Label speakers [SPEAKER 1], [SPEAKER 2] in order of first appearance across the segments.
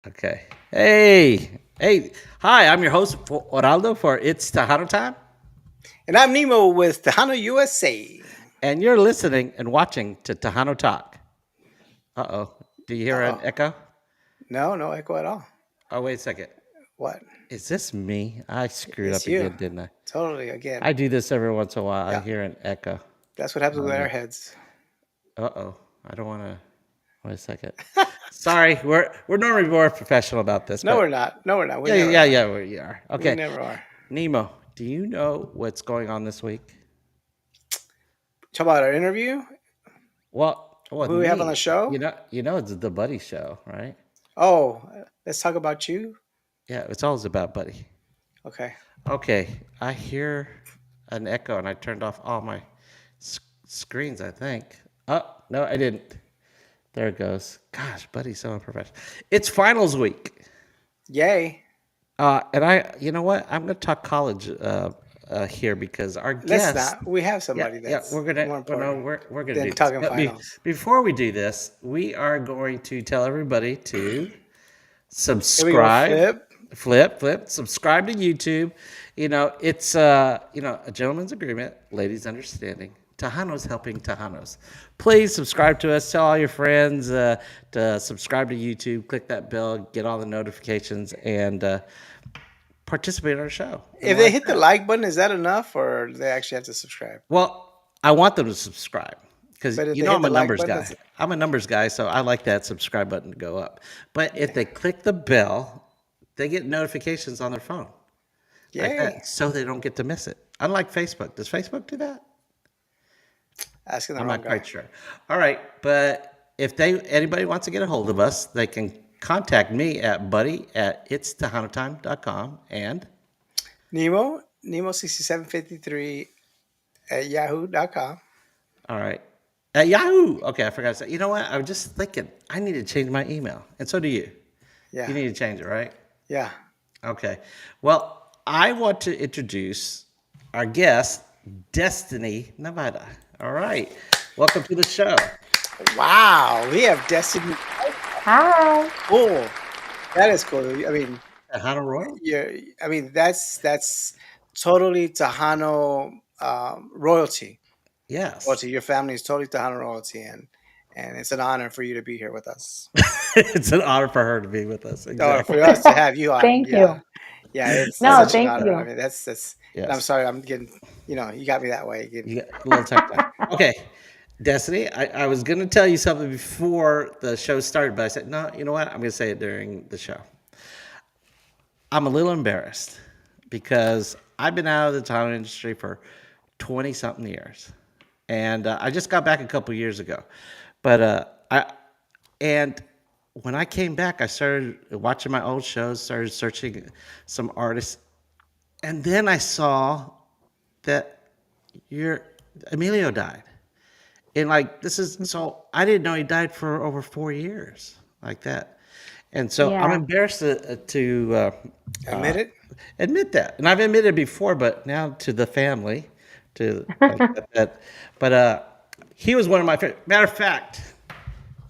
[SPEAKER 1] Okay. Hey. Hi, I'm your host, Oraldo, for It's Tejano Time.
[SPEAKER 2] And I'm Nemo with Tejano USA.
[SPEAKER 1] And you're listening and watching to Tejano Talk. Uh oh. Do you hear an
[SPEAKER 2] Oh,
[SPEAKER 1] echo?
[SPEAKER 2] no, no echo at all.
[SPEAKER 1] Oh, wait a second.
[SPEAKER 2] What?
[SPEAKER 1] Is this me? I screwed
[SPEAKER 2] It's
[SPEAKER 1] up
[SPEAKER 2] you.
[SPEAKER 1] again, didn't I?
[SPEAKER 2] Totally, again.
[SPEAKER 1] I do this every once in a while. I
[SPEAKER 2] Yeah,
[SPEAKER 1] hear an echo.
[SPEAKER 2] that's what happens with our
[SPEAKER 1] Uh
[SPEAKER 2] heads.
[SPEAKER 1] oh. I don't want to. Wait a second. Sorry, we're normally more professional about this,
[SPEAKER 2] No, we're
[SPEAKER 1] but
[SPEAKER 2] not. No, we're not. We
[SPEAKER 1] yeah,
[SPEAKER 2] never
[SPEAKER 1] yeah,
[SPEAKER 2] are.
[SPEAKER 1] yeah, we are.
[SPEAKER 2] We
[SPEAKER 1] Okay.
[SPEAKER 2] never are.
[SPEAKER 1] Nemo, do you know what's going on this week?
[SPEAKER 2] Talk about our interview.
[SPEAKER 1] Well,
[SPEAKER 2] Who we have on the
[SPEAKER 1] me.
[SPEAKER 2] show?
[SPEAKER 1] You know, it's the Buddy Show, right?
[SPEAKER 2] Oh, let's talk about you.
[SPEAKER 1] Yeah, it's always about Buddy.
[SPEAKER 2] Okay.
[SPEAKER 1] Okay, I hear an echo, and I turned off all my screens. I think. Oh no, I didn't. There it goes. Gosh, Buddy's so unprofessional. It's finals week,
[SPEAKER 2] Yay.
[SPEAKER 1] and you know what? I'm going to talk college here because our
[SPEAKER 2] Let's
[SPEAKER 1] guest.
[SPEAKER 2] not. We have
[SPEAKER 1] Yeah,
[SPEAKER 2] somebody
[SPEAKER 1] yeah,
[SPEAKER 2] that's
[SPEAKER 1] we're gonna.
[SPEAKER 2] more
[SPEAKER 1] Well, no,
[SPEAKER 2] important
[SPEAKER 1] we're gonna
[SPEAKER 2] than
[SPEAKER 1] do this.
[SPEAKER 2] talking
[SPEAKER 1] But
[SPEAKER 2] finals.
[SPEAKER 1] before we do this, we are going to tell everybody to
[SPEAKER 2] Here we go.
[SPEAKER 1] subscribe,
[SPEAKER 2] Flip.
[SPEAKER 1] flip, subscribe to YouTube. It's a gentleman's agreement, ladies' understanding. Tejano's helping Tejanos. Please subscribe to us. Tell all your friends to subscribe to YouTube. Click that bell, get all the notifications, and participate in our show. And
[SPEAKER 2] If they
[SPEAKER 1] like
[SPEAKER 2] hit the
[SPEAKER 1] that.
[SPEAKER 2] like button, is that enough, or do they actually have to subscribe?
[SPEAKER 1] Well, I want them to subscribe because
[SPEAKER 2] But if they hit
[SPEAKER 1] I'm a
[SPEAKER 2] the like
[SPEAKER 1] numbers
[SPEAKER 2] button,
[SPEAKER 1] guy.
[SPEAKER 2] that's
[SPEAKER 1] I'm a numbers guy, so I like that subscribe button to go up. But if they click the bell, they get notifications on their phone like
[SPEAKER 2] yay.
[SPEAKER 1] that, so they don't get to miss it. Unlike Facebook, does Facebook do that?
[SPEAKER 2] Asking the
[SPEAKER 1] I'm
[SPEAKER 2] wrong
[SPEAKER 1] not
[SPEAKER 2] guy.
[SPEAKER 1] quite sure. All right, but if anybody wants to get a hold of us, they can contact me at buddy@itstejanotime.com and
[SPEAKER 2] Nemo6753 at yahoo.com.
[SPEAKER 1] all right. At Yahoo. Okay, I forgot to say. You know what? I was just thinking I need to change my email, and so do you.
[SPEAKER 2] Yeah.
[SPEAKER 1] You need to change it, right?
[SPEAKER 2] Yeah.
[SPEAKER 1] Okay. Well, I want to introduce our guest, Destiny Navaira. All right. Welcome to the show.
[SPEAKER 2] Wow. We have Destiny.
[SPEAKER 3] Hi.
[SPEAKER 2] Cool. That is cool. I mean,
[SPEAKER 1] Tejano Royal?
[SPEAKER 2] yeah. I mean, that's totally Tejano royalty.
[SPEAKER 1] Yes.
[SPEAKER 2] Royalty. Your family is totally Tejano royalty, and it's an honor for you to be here with us.
[SPEAKER 1] It's an honor for her to be with us.
[SPEAKER 2] Or
[SPEAKER 1] Exactly.
[SPEAKER 2] for us to have you on.
[SPEAKER 3] Thank
[SPEAKER 2] Yeah.
[SPEAKER 3] you.
[SPEAKER 2] Yeah. It's
[SPEAKER 1] I
[SPEAKER 3] No,
[SPEAKER 1] got
[SPEAKER 2] such an
[SPEAKER 1] you.
[SPEAKER 3] thank
[SPEAKER 2] honor. I
[SPEAKER 3] you.
[SPEAKER 2] mean, that's. And I'm
[SPEAKER 1] Yes.
[SPEAKER 2] sorry. I'm getting. You got me that way.
[SPEAKER 1] You got a little tongue tied. Okay. Destiny, I was going to tell you something before the show started, but I said, no, you know what? I'm going to say it during the show. I'm a little embarrassed because I've been out of the talent industry for 20 something years. And I just got back a couple years ago. But and when I came back, I started watching my old shows, started searching some artists. And then I saw that your Emilio died. And like, this is so I didn't know he died for over 4 years like that. And so I'm
[SPEAKER 3] Yeah.
[SPEAKER 1] embarrassed
[SPEAKER 2] Admit it.
[SPEAKER 1] admit that, and I've admitted before, but now to the family, to like that. But he was one of my favorite. Matter of fact,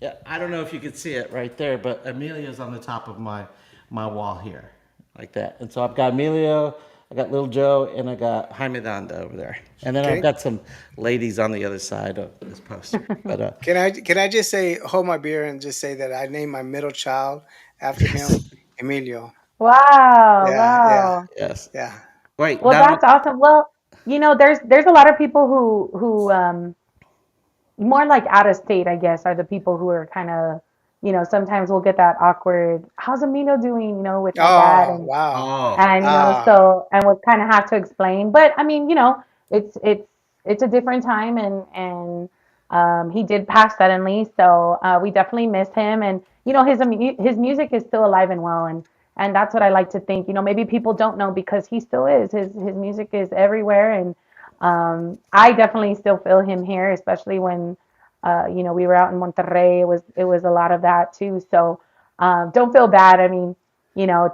[SPEAKER 1] yeah, I don't know if you can see it right there, but Emilio's on the top of my wall here, like that. And so I've got Emilio, I got Little Joe, and I got Jaime Danda over there, and then I've
[SPEAKER 2] Okay.
[SPEAKER 1] got some ladies on the other side of this poster. But
[SPEAKER 2] Can I just say hold my beer and just say that I named my middle child after him,
[SPEAKER 1] yes,
[SPEAKER 2] Emilio.
[SPEAKER 3] Wow.
[SPEAKER 2] Yeah, yeah,
[SPEAKER 3] Wow.
[SPEAKER 1] yes.
[SPEAKER 2] yeah.
[SPEAKER 1] Wait,
[SPEAKER 3] Well,
[SPEAKER 1] not
[SPEAKER 3] that's awesome. Well, there's a lot of people who more like out of state, I guess, are the people who are kind of, sometimes we'll get that awkward, how's Amino doing, with my dad
[SPEAKER 2] Oh wow.
[SPEAKER 1] oh,
[SPEAKER 3] and
[SPEAKER 2] Ah,
[SPEAKER 3] so and we'll kind of have to explain. But I mean, it's a different time, and he did pass suddenly, so we definitely miss him. And his music is still alive and well, and that's what I like to think. Maybe people don't know because he still is. His music is everywhere, and I definitely still feel him here, especially when we were out in Monterrey. It was a lot of that too. So don't feel bad. I mean,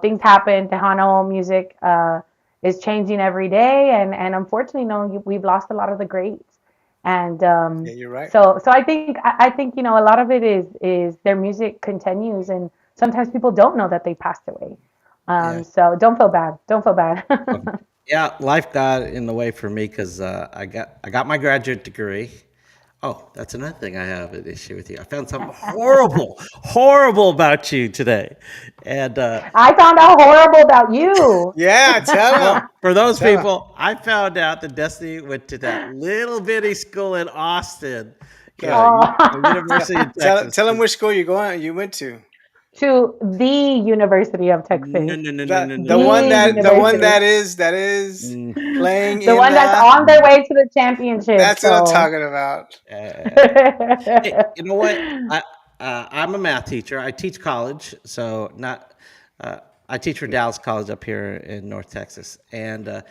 [SPEAKER 3] things happen. Tejano music is changing every day, and unfortunately, we've lost a lot of the greats. And
[SPEAKER 2] yeah, you're right.
[SPEAKER 3] so I think a lot of it is their music continues, and sometimes people don't know that they passed away.
[SPEAKER 1] Yeah.
[SPEAKER 3] So don't feel bad. Don't feel bad.
[SPEAKER 1] Okay. Yeah, life got in the way for me because I got my graduate degree. Oh, that's another thing I have an issue with you. I found something horrible, horrible about you today, and
[SPEAKER 3] I found out horrible about you.
[SPEAKER 2] Yeah, tell him.
[SPEAKER 1] well, for those
[SPEAKER 2] Tell him.
[SPEAKER 1] people, I found out that Destiny went to that little bitty school in Austin,
[SPEAKER 2] No.
[SPEAKER 1] the
[SPEAKER 3] Oh,
[SPEAKER 1] University of Texas.
[SPEAKER 2] Tell him which school you went to.
[SPEAKER 3] to the University of
[SPEAKER 1] No,
[SPEAKER 3] Texas.
[SPEAKER 1] no, no, no,
[SPEAKER 2] The
[SPEAKER 1] no, no,
[SPEAKER 2] the
[SPEAKER 1] no,
[SPEAKER 2] one
[SPEAKER 3] The
[SPEAKER 1] no,
[SPEAKER 2] that
[SPEAKER 1] no,
[SPEAKER 2] the
[SPEAKER 1] no,
[SPEAKER 2] one
[SPEAKER 3] university.
[SPEAKER 2] that is
[SPEAKER 1] no.
[SPEAKER 2] playing
[SPEAKER 3] The
[SPEAKER 2] in
[SPEAKER 3] one that's
[SPEAKER 2] the.
[SPEAKER 3] on their way to the championship.
[SPEAKER 2] That's what I'm
[SPEAKER 3] So
[SPEAKER 2] talking about.
[SPEAKER 1] Uh, Hey, you know what? I'm a math teacher. I teach college, so not. Uh, I teach for Dallas College up here in North Texas, and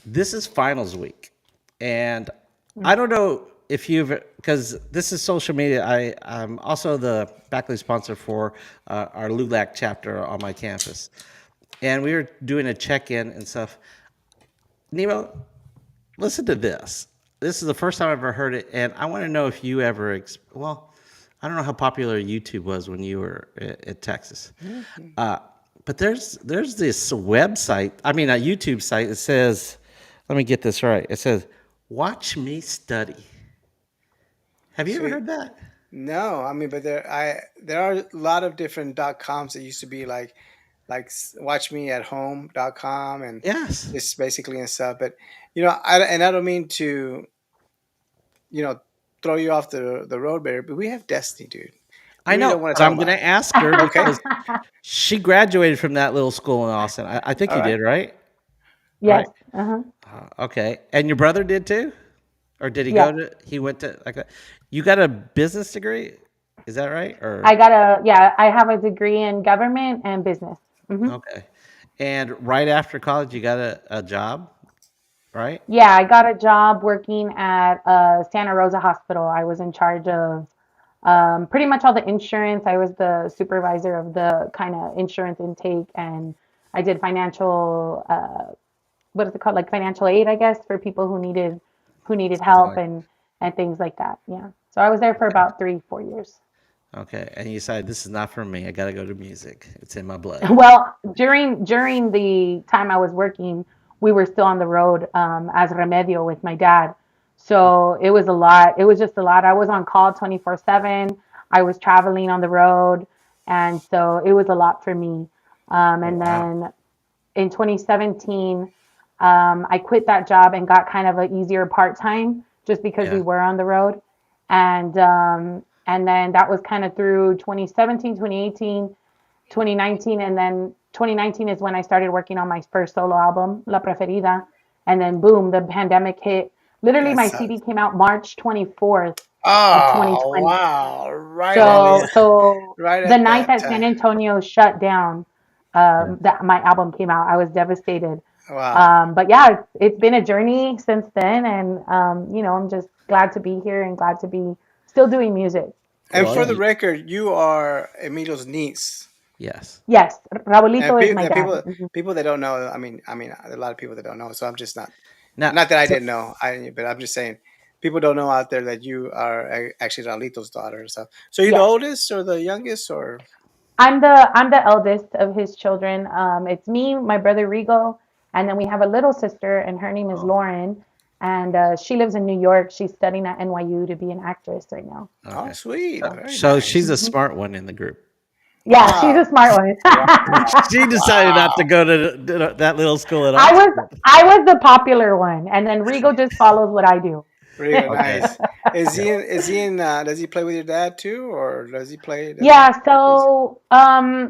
[SPEAKER 1] this is finals week, and I don't know if you've because this is social media. I'm also the faculty sponsor for our LULAC chapter on my campus, and we were doing a check-in and stuff. Nemo, listen to this. This is the first time I've ever heard it, and I want to know if you ever. Well, I don't know how popular YouTube was when you were at Texas, uh, but there's this website. I mean, a YouTube site. It says, let me get this right. It says, "Watch me study." Have you ever
[SPEAKER 2] Sweet.
[SPEAKER 1] heard that?
[SPEAKER 2] No, I mean, but there are a lot of different .coms that used to be like watchmeathome.com and
[SPEAKER 1] Yes.
[SPEAKER 2] just basically and stuff. But I don't mean to you know throw you off the road, Barry, but we have Destiny, dude.
[SPEAKER 1] I
[SPEAKER 2] We really
[SPEAKER 1] know,
[SPEAKER 2] don't want
[SPEAKER 1] but
[SPEAKER 2] to talk
[SPEAKER 1] I'm going
[SPEAKER 2] about
[SPEAKER 1] to ask her
[SPEAKER 2] it. Okay,
[SPEAKER 1] because she graduated from that little school in Austin. I think
[SPEAKER 2] all
[SPEAKER 1] you
[SPEAKER 2] right.
[SPEAKER 1] did, right?
[SPEAKER 3] yes.
[SPEAKER 1] Right.
[SPEAKER 3] Uh-huh.
[SPEAKER 1] Okay. And your brother did too? Or did he go
[SPEAKER 3] Yes.
[SPEAKER 1] to, he went to, like, you got a business degree? Is that right?
[SPEAKER 3] I
[SPEAKER 1] Or,
[SPEAKER 3] got a yeah, I have a degree in government and business.
[SPEAKER 1] okay. And right after college, you got a job, right?
[SPEAKER 3] Yeah, I got a job working at Santa Rosa Hospital. I was in charge of pretty much all the insurance. I was the supervisor of the kind of insurance intake, and I did financial, what is it called, like financial aid, I guess, for people who needed
[SPEAKER 1] Something
[SPEAKER 3] help
[SPEAKER 1] like,
[SPEAKER 3] and things like that. Yeah. So I was there for
[SPEAKER 1] okay.
[SPEAKER 3] about 3, 4 years.
[SPEAKER 1] Okay. And you decided this is not for me. I got to go to music. It's in my blood.
[SPEAKER 3] Well, during the time I was working, we were still on the road as Remedio with my dad. So it was a lot. It was just a lot. I was on call 24/7. I was traveling on the road, and so it was a lot for me.
[SPEAKER 1] Oh,
[SPEAKER 3] And
[SPEAKER 1] wow.
[SPEAKER 3] then in 2017, I quit that job and got kind of an easier part time just because we
[SPEAKER 1] Yeah.
[SPEAKER 3] were on the road. And then that was kind of through 2017, 2018, 2019, and then 2019 is when I started working on my first solo album, La Preferida, and then boom, the pandemic hit. Literally,
[SPEAKER 2] That
[SPEAKER 3] my CD
[SPEAKER 2] sucks.
[SPEAKER 3] came out March 24th of
[SPEAKER 2] Oh
[SPEAKER 3] 2020.
[SPEAKER 2] wow! Right at
[SPEAKER 1] Oh,
[SPEAKER 3] So
[SPEAKER 1] yeah.
[SPEAKER 3] so
[SPEAKER 2] right
[SPEAKER 3] the
[SPEAKER 2] at
[SPEAKER 3] night
[SPEAKER 2] that
[SPEAKER 3] that San
[SPEAKER 2] time.
[SPEAKER 3] Antonio shut down,
[SPEAKER 1] Yeah.
[SPEAKER 3] that my album came out, I was devastated.
[SPEAKER 2] Wow.
[SPEAKER 3] But yeah, it's been a journey since then, and I'm just glad to be here and glad to be still doing music for
[SPEAKER 2] And
[SPEAKER 1] Well,
[SPEAKER 2] for the
[SPEAKER 3] sure.
[SPEAKER 2] record, you are Emilio's niece.
[SPEAKER 1] yes.
[SPEAKER 3] Yes,
[SPEAKER 2] And
[SPEAKER 3] Raulito is my
[SPEAKER 2] and
[SPEAKER 3] dad.
[SPEAKER 2] people that don't know, a lot of people that don't know. So I'm just
[SPEAKER 1] Now,
[SPEAKER 2] not that I
[SPEAKER 1] so,
[SPEAKER 2] didn't know, but I'm just saying, people don't know out there that you are actually Raulito's daughter and stuff. So you're the
[SPEAKER 3] Yes.
[SPEAKER 2] oldest or the youngest, or
[SPEAKER 3] I'm the eldest of his children. It's me, my brother Rigo, and then we have a little sister, and her name is
[SPEAKER 1] oh,
[SPEAKER 3] Lauren, and she lives in New York. She's studying at NYU to be an actress right now.
[SPEAKER 2] oh,
[SPEAKER 1] okay.
[SPEAKER 2] sweet, very
[SPEAKER 1] So she's
[SPEAKER 2] nice.
[SPEAKER 1] a smart one in the group.
[SPEAKER 3] Yeah, she's a
[SPEAKER 2] Wow,
[SPEAKER 3] smart one.
[SPEAKER 2] wow,
[SPEAKER 1] She decided not to
[SPEAKER 2] wow.
[SPEAKER 1] go to that little school in
[SPEAKER 3] I was
[SPEAKER 1] Austin.
[SPEAKER 3] I was the popular one, and then Rigo just follows what I do.
[SPEAKER 2] Really
[SPEAKER 1] Okay.
[SPEAKER 2] nice. Is
[SPEAKER 1] Yeah.
[SPEAKER 2] he in? Is he in? Does he play with your dad too, or does he play? Does he?
[SPEAKER 3] Yeah, so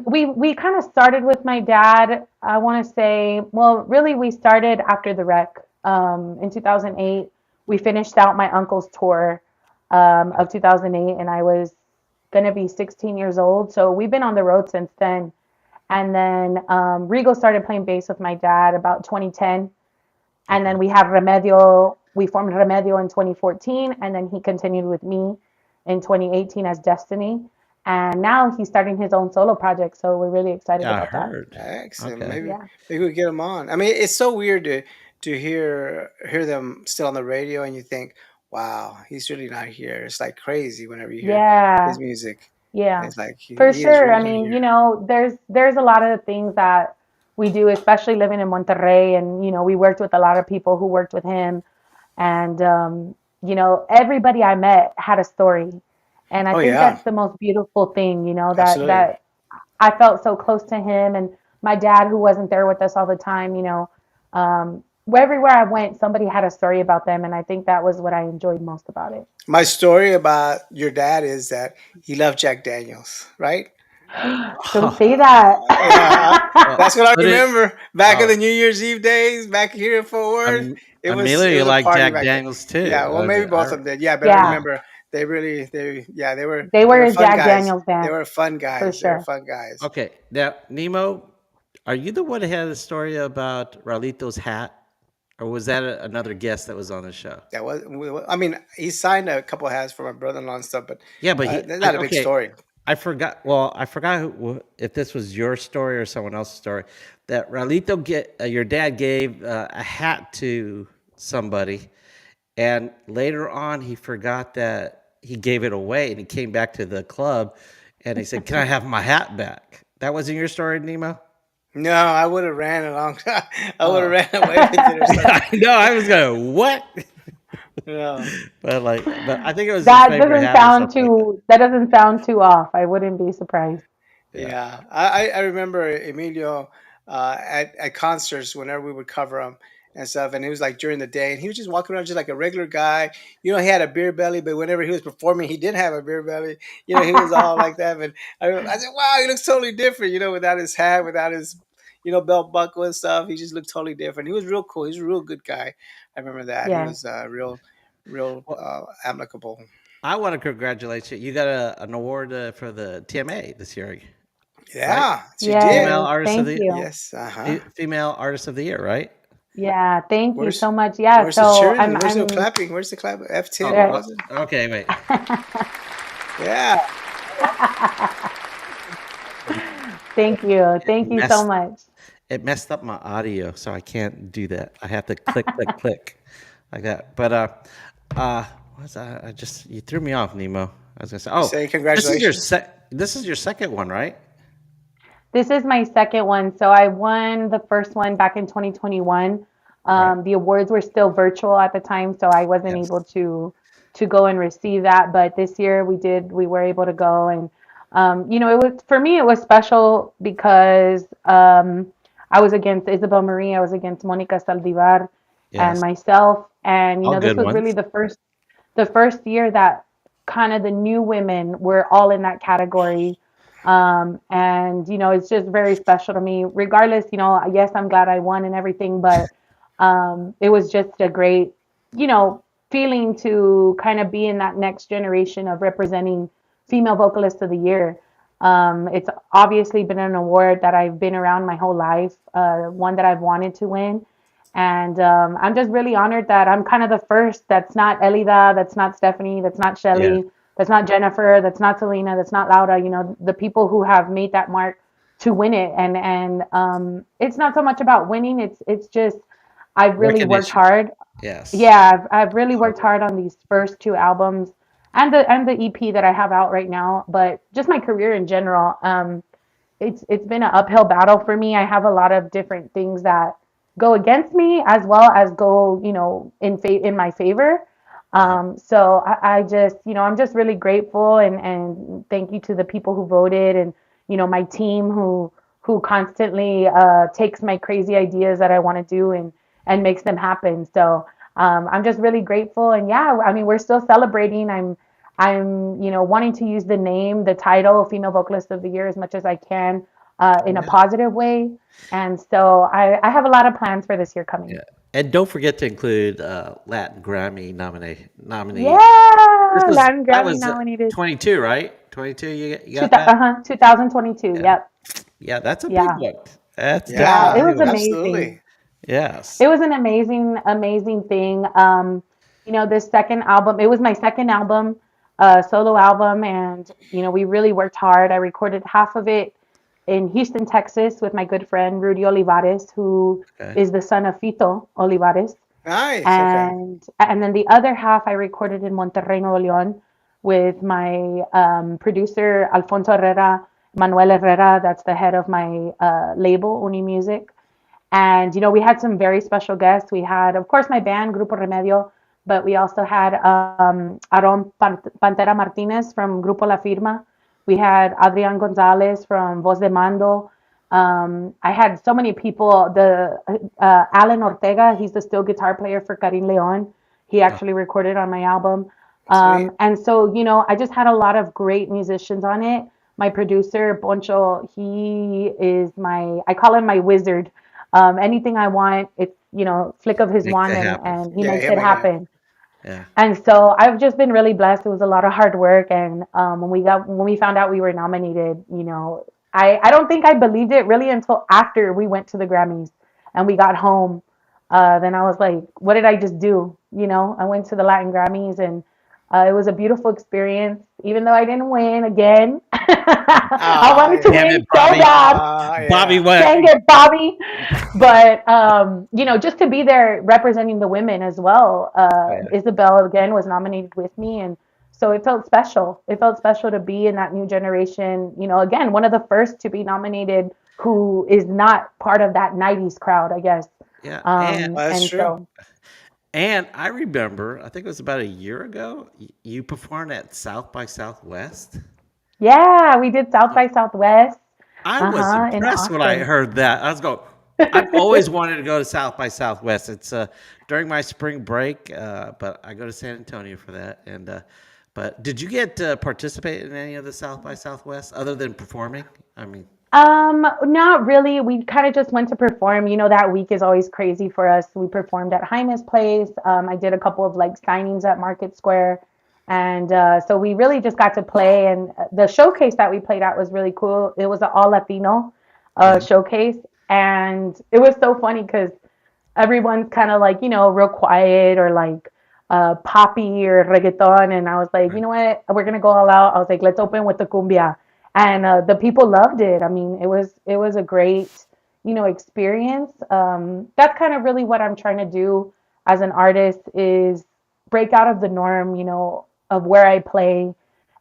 [SPEAKER 3] we kind of started with my dad. I want to say, well, really, we started after the wreck in 2008. We finished out my uncle's tour of 2008, and I was gonna be 16 years old. So we've been on the road since then. And then Rigo started playing bass with my dad about 2010, and
[SPEAKER 1] Okay.
[SPEAKER 3] then we have Remedio. We formed Remedio in 2014, and then he continued with me in 2018 as Destiny. And now he's starting his own solo project, so we're really excited
[SPEAKER 1] Yeah, I
[SPEAKER 3] about that.
[SPEAKER 1] heard.
[SPEAKER 2] Excellent.
[SPEAKER 1] Okay.
[SPEAKER 2] Maybe
[SPEAKER 3] Yeah.
[SPEAKER 2] we get them on. I mean, it's so weird to hear them still on the radio, and you think, wow, he's really not here. It's like crazy whenever you hear his
[SPEAKER 3] Yeah.
[SPEAKER 2] music.
[SPEAKER 3] Yeah,
[SPEAKER 2] It's like
[SPEAKER 3] for
[SPEAKER 2] he is
[SPEAKER 3] sure. I
[SPEAKER 2] right
[SPEAKER 3] mean,
[SPEAKER 2] here.
[SPEAKER 3] there's a lot of things that we do, especially living in Monterrey, and we worked with a lot of people who worked with him, and everybody I met had a story, and I
[SPEAKER 2] Oh
[SPEAKER 3] think
[SPEAKER 2] yeah,
[SPEAKER 3] that's the most beautiful thing, that
[SPEAKER 2] absolutely.
[SPEAKER 3] I felt so close to him, and my dad, who wasn't there with us all the time, everywhere I went, somebody had a story about them, and I think that was what I enjoyed most about it.
[SPEAKER 2] My story about your dad is that he loved Jack Daniels, right?
[SPEAKER 3] Don't say that.
[SPEAKER 2] Yeah,
[SPEAKER 1] Well,
[SPEAKER 2] that's what I
[SPEAKER 1] put it.
[SPEAKER 2] remember. Back in
[SPEAKER 1] Oh,
[SPEAKER 2] the New Year's Eve days, back here in Fort Worth,
[SPEAKER 1] Amelia,
[SPEAKER 2] it
[SPEAKER 1] you
[SPEAKER 2] was a
[SPEAKER 1] like
[SPEAKER 2] party
[SPEAKER 1] Jack
[SPEAKER 2] back then.
[SPEAKER 1] Daniels too.
[SPEAKER 2] Yeah, well, maybe both of them did. Yeah, but I
[SPEAKER 3] Yeah,
[SPEAKER 2] remember
[SPEAKER 3] they
[SPEAKER 2] they
[SPEAKER 3] were
[SPEAKER 2] were
[SPEAKER 3] a
[SPEAKER 2] fun
[SPEAKER 3] Jack
[SPEAKER 2] guys.
[SPEAKER 3] Daniels
[SPEAKER 2] They
[SPEAKER 3] band
[SPEAKER 2] were fun
[SPEAKER 3] for
[SPEAKER 2] guys. They were
[SPEAKER 3] sure.
[SPEAKER 2] fun guys.
[SPEAKER 1] Okay, now Nemo, are you the one that had a story about Ralito's hat, or was that another guest that was on the show?
[SPEAKER 2] That was. I mean, he signed a couple hats for my brother-in-law and stuff, but
[SPEAKER 1] Yeah, but
[SPEAKER 2] that's not a big
[SPEAKER 1] okay,
[SPEAKER 2] story.
[SPEAKER 1] I forgot. Well, I forgot if this was your story or someone else's story. That Ralito your dad gave a hat to somebody, and later on he forgot that he gave it away, and he came back to the club, and he said, "Can I have my hat back?" That wasn't your story, Nemo.
[SPEAKER 2] No, I would have ran along. I would have
[SPEAKER 1] Oh,
[SPEAKER 2] ran away with it or something.
[SPEAKER 1] I know. I was going, what?
[SPEAKER 2] No.
[SPEAKER 1] But I think it was his
[SPEAKER 3] That
[SPEAKER 1] favorite
[SPEAKER 3] doesn't
[SPEAKER 1] hat or
[SPEAKER 3] sound
[SPEAKER 1] something like that.
[SPEAKER 3] too that doesn't sound too off. I wouldn't be surprised.
[SPEAKER 1] Yeah.
[SPEAKER 2] Yeah, I remember Emilio at concerts whenever we would cover him and stuff, and it was like during the day, and he was just walking around just like a regular guy. He had a beer belly, but whenever he was performing, he didn't have a beer belly. He was all like that. But I said, "Wow, he looks totally different." Without his hat, without his belt buckle and stuff, he just looked totally different. He was real cool. He was a real good guy. I remember that he
[SPEAKER 3] Yeah.
[SPEAKER 2] was real
[SPEAKER 1] Well,
[SPEAKER 2] amicable.
[SPEAKER 1] I want to congratulate you. You got an award for the TMA this year, right?
[SPEAKER 2] Yeah, she
[SPEAKER 1] Female
[SPEAKER 2] did.
[SPEAKER 3] Yes.
[SPEAKER 1] artist of
[SPEAKER 3] Thank
[SPEAKER 1] the
[SPEAKER 3] you.
[SPEAKER 2] Yes. Uh huh.
[SPEAKER 1] female artist of the year, right?
[SPEAKER 3] Yeah. Thank you
[SPEAKER 2] Where's
[SPEAKER 3] so much. Yeah.
[SPEAKER 2] where's the
[SPEAKER 3] So
[SPEAKER 2] cheering?
[SPEAKER 3] I'm
[SPEAKER 2] Where's the
[SPEAKER 3] I'm
[SPEAKER 2] clapping? Where's the clap? F10? What
[SPEAKER 1] Oh,
[SPEAKER 3] there.
[SPEAKER 2] was it?
[SPEAKER 1] okay. Wait,
[SPEAKER 2] Yeah.
[SPEAKER 3] Thank you.
[SPEAKER 1] it
[SPEAKER 3] Thank you so
[SPEAKER 1] messed
[SPEAKER 3] much.
[SPEAKER 1] it messed up my audio, so I can't do that. I have to click, click, click, like that. But what's I just you threw me off, Nemo. I was gonna say,
[SPEAKER 2] You
[SPEAKER 1] oh,
[SPEAKER 2] say congratulations.
[SPEAKER 1] this is your second one, right?
[SPEAKER 3] This is my second one. So I won the first one back in 2021.
[SPEAKER 1] Right.
[SPEAKER 3] The awards were still virtual at the time, so I wasn't able
[SPEAKER 1] Yes.
[SPEAKER 3] to go and receive that. But this year we did. We were able to go, and it was for me. It was special because I was against Isabel Marie. I was against Monica Saldivar and
[SPEAKER 1] Yes.
[SPEAKER 3] myself. And
[SPEAKER 1] All
[SPEAKER 3] this
[SPEAKER 1] good
[SPEAKER 3] was really
[SPEAKER 1] ones.
[SPEAKER 3] the first year that kind of the new women were all in that category. And it's just very special to me. Regardless, yes, I'm glad I won and everything, but it was just a great, you know, feeling to kind of be in that next generation of representing female vocalists of the year. It's obviously been an award that I've been around my whole life, one that I've wanted to win. And I'm just really honored that I'm kind of the first that's not Elida, that's not Stephanie, that's not
[SPEAKER 1] Yeah.
[SPEAKER 3] Shelly, that's not Jennifer, that's not Selena, that's not Laura, the people who have made that mark to win it. And it's not so much about winning, it's just I've really worked
[SPEAKER 1] Recognition.
[SPEAKER 3] hard.
[SPEAKER 1] Yes.
[SPEAKER 3] Yeah, I've really
[SPEAKER 1] Hard
[SPEAKER 3] worked
[SPEAKER 1] work.
[SPEAKER 3] hard on these first two albums and the EP that I have out right now, but just my career in general. It's been an uphill battle for me. I have a lot of different things that go against me as well as go, in my favor.
[SPEAKER 1] Uh-huh.
[SPEAKER 3] So I just, I'm just really grateful and thank you to the people who voted and my team who constantly takes my crazy ideas that I want to do and makes them happen. So I'm just really grateful and yeah, I mean we're still celebrating. I'm wanting to use the name, the title, Female Vocalist of the Year as much as I can
[SPEAKER 1] Oh
[SPEAKER 3] in a
[SPEAKER 1] yeah.
[SPEAKER 3] positive way. And so I have a lot of plans for this year coming.
[SPEAKER 1] Yeah. And don't forget to include Latin Grammy nominee. This
[SPEAKER 3] Yeah,
[SPEAKER 1] was
[SPEAKER 3] Latin
[SPEAKER 1] that
[SPEAKER 3] Grammy
[SPEAKER 1] was
[SPEAKER 3] nominated.
[SPEAKER 1] 22, right? 22. You got that?
[SPEAKER 3] 2022.
[SPEAKER 1] Yeah.
[SPEAKER 3] Yep.
[SPEAKER 1] Yeah. That's a big
[SPEAKER 3] Yeah.
[SPEAKER 1] one. That's
[SPEAKER 3] Yeah.
[SPEAKER 1] definitely
[SPEAKER 3] It
[SPEAKER 1] a
[SPEAKER 2] Yeah,
[SPEAKER 1] big
[SPEAKER 3] was
[SPEAKER 1] one.
[SPEAKER 3] amazing.
[SPEAKER 2] absolutely.
[SPEAKER 3] It
[SPEAKER 1] Yes.
[SPEAKER 3] was an amazing, amazing thing. This second album, it was my second album, solo album, and we really worked hard. I recorded half of it in Houston, Texas, with my good friend Rudy Olivares, who
[SPEAKER 1] Okay.
[SPEAKER 3] is the son of Fito Olivares,
[SPEAKER 2] Nice. Okay.
[SPEAKER 3] and then the other half I recorded in Monterrey, Nuevo León, with my producer Alfonso Herrera, Manuel Herrera. That's the head of my label, Uni Music. And, we had some very special guests. We had, of course, my band, Grupo Remedio, but we also had Aaron Pantera Martinez from Grupo La Firma. We had Adrian Gonzalez from Voz de Mando. I had so many people. The Alan Ortega, he's the steel guitar player for Karin Leon. He
[SPEAKER 1] Oh,
[SPEAKER 3] actually recorded on my album.
[SPEAKER 2] Sweet.
[SPEAKER 3] And so, I just had a lot of great musicians on it. My producer, Poncho, he is I call him my wizard. Anything I want, it's, flick of his
[SPEAKER 1] makes
[SPEAKER 3] wand
[SPEAKER 1] it
[SPEAKER 3] and,
[SPEAKER 1] happen.
[SPEAKER 3] and he
[SPEAKER 2] Yeah,
[SPEAKER 3] makes
[SPEAKER 2] he'll
[SPEAKER 3] it
[SPEAKER 2] make it happen.
[SPEAKER 3] happen.
[SPEAKER 1] Yeah.
[SPEAKER 3] And so I've just been really blessed. It was a lot of hard work. And when we found out we were nominated, I don't think I believed it really until after we went to the Grammys and we got home. Then I was like, what did I just do? I went to the Latin Grammys and it was a beautiful experience, even though I didn't win again. I
[SPEAKER 2] Ah,
[SPEAKER 3] wanted to
[SPEAKER 2] yeah.
[SPEAKER 1] Damn it,
[SPEAKER 3] win so
[SPEAKER 1] Bobby.
[SPEAKER 3] bad.
[SPEAKER 1] Bobby
[SPEAKER 2] Yeah.
[SPEAKER 1] went.
[SPEAKER 3] Dang it, Bobby. But just to be there representing the women as well.
[SPEAKER 1] Oh, yeah.
[SPEAKER 3] Isabel again was nominated with me, and so it felt special. It felt special to be in that new generation. Again, one of the first to be nominated who is not part of that '90s crowd, I guess.
[SPEAKER 1] Yeah.
[SPEAKER 2] Well, that's
[SPEAKER 3] And
[SPEAKER 2] true.
[SPEAKER 3] so
[SPEAKER 1] And I remember, I think it was about a year ago, you performed at South by Southwest.
[SPEAKER 3] yeah, we did South by Southwest.
[SPEAKER 1] I was
[SPEAKER 3] Uh-huh, in
[SPEAKER 1] impressed when I
[SPEAKER 3] Austin.
[SPEAKER 1] heard that. I was going, I've always wanted to go to South by Southwest. It's during my spring break, but I go to San Antonio for that. And but did you get to participate in any of the South by Southwest other than performing? I mean,
[SPEAKER 3] Not really. We kind of just went to perform. That week is always crazy for us. We performed at Jaime's place. I did a couple of like signings at Market Square. And so we really just got to play. And the showcase that we played at was really cool. It was an all Latino
[SPEAKER 1] yeah,
[SPEAKER 3] showcase. And it was so funny because everyone's kind of like, real quiet or like poppy or reggaeton. And I was like, you
[SPEAKER 1] right,
[SPEAKER 3] know what? We're gonna go all out. I was like, let's open with the cumbia, and the people loved it. I mean, it was a great, experience. That's kind of really what I'm trying to do as an artist is break out of the norm, of where I play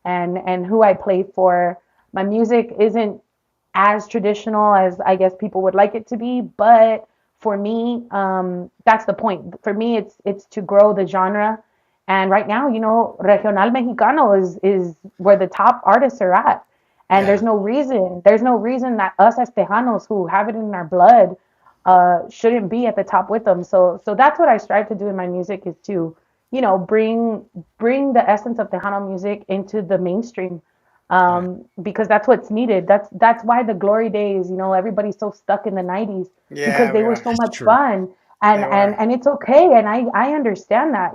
[SPEAKER 3] and who I play for. My music isn't as traditional as I guess people would like it to be, but for me, that's the point. For me, it's to grow the genre. And right now, regional mexicano is where the top artists are at. And
[SPEAKER 1] yeah,
[SPEAKER 3] there's no reason that us as Tejanos who have it in our blood shouldn't be at the top with them. So that's what I strive to do in my music is to, bring the essence of Tejano music into the mainstream,
[SPEAKER 1] right.
[SPEAKER 3] because that's what's needed. That's why the glory days, everybody's so stuck in the '90s because
[SPEAKER 2] Yeah,
[SPEAKER 3] they
[SPEAKER 2] we
[SPEAKER 3] were
[SPEAKER 2] are.
[SPEAKER 3] so
[SPEAKER 1] That's
[SPEAKER 3] much
[SPEAKER 1] true.
[SPEAKER 3] fun, and
[SPEAKER 2] They
[SPEAKER 3] and
[SPEAKER 2] were.
[SPEAKER 3] and it's okay, and I understand that.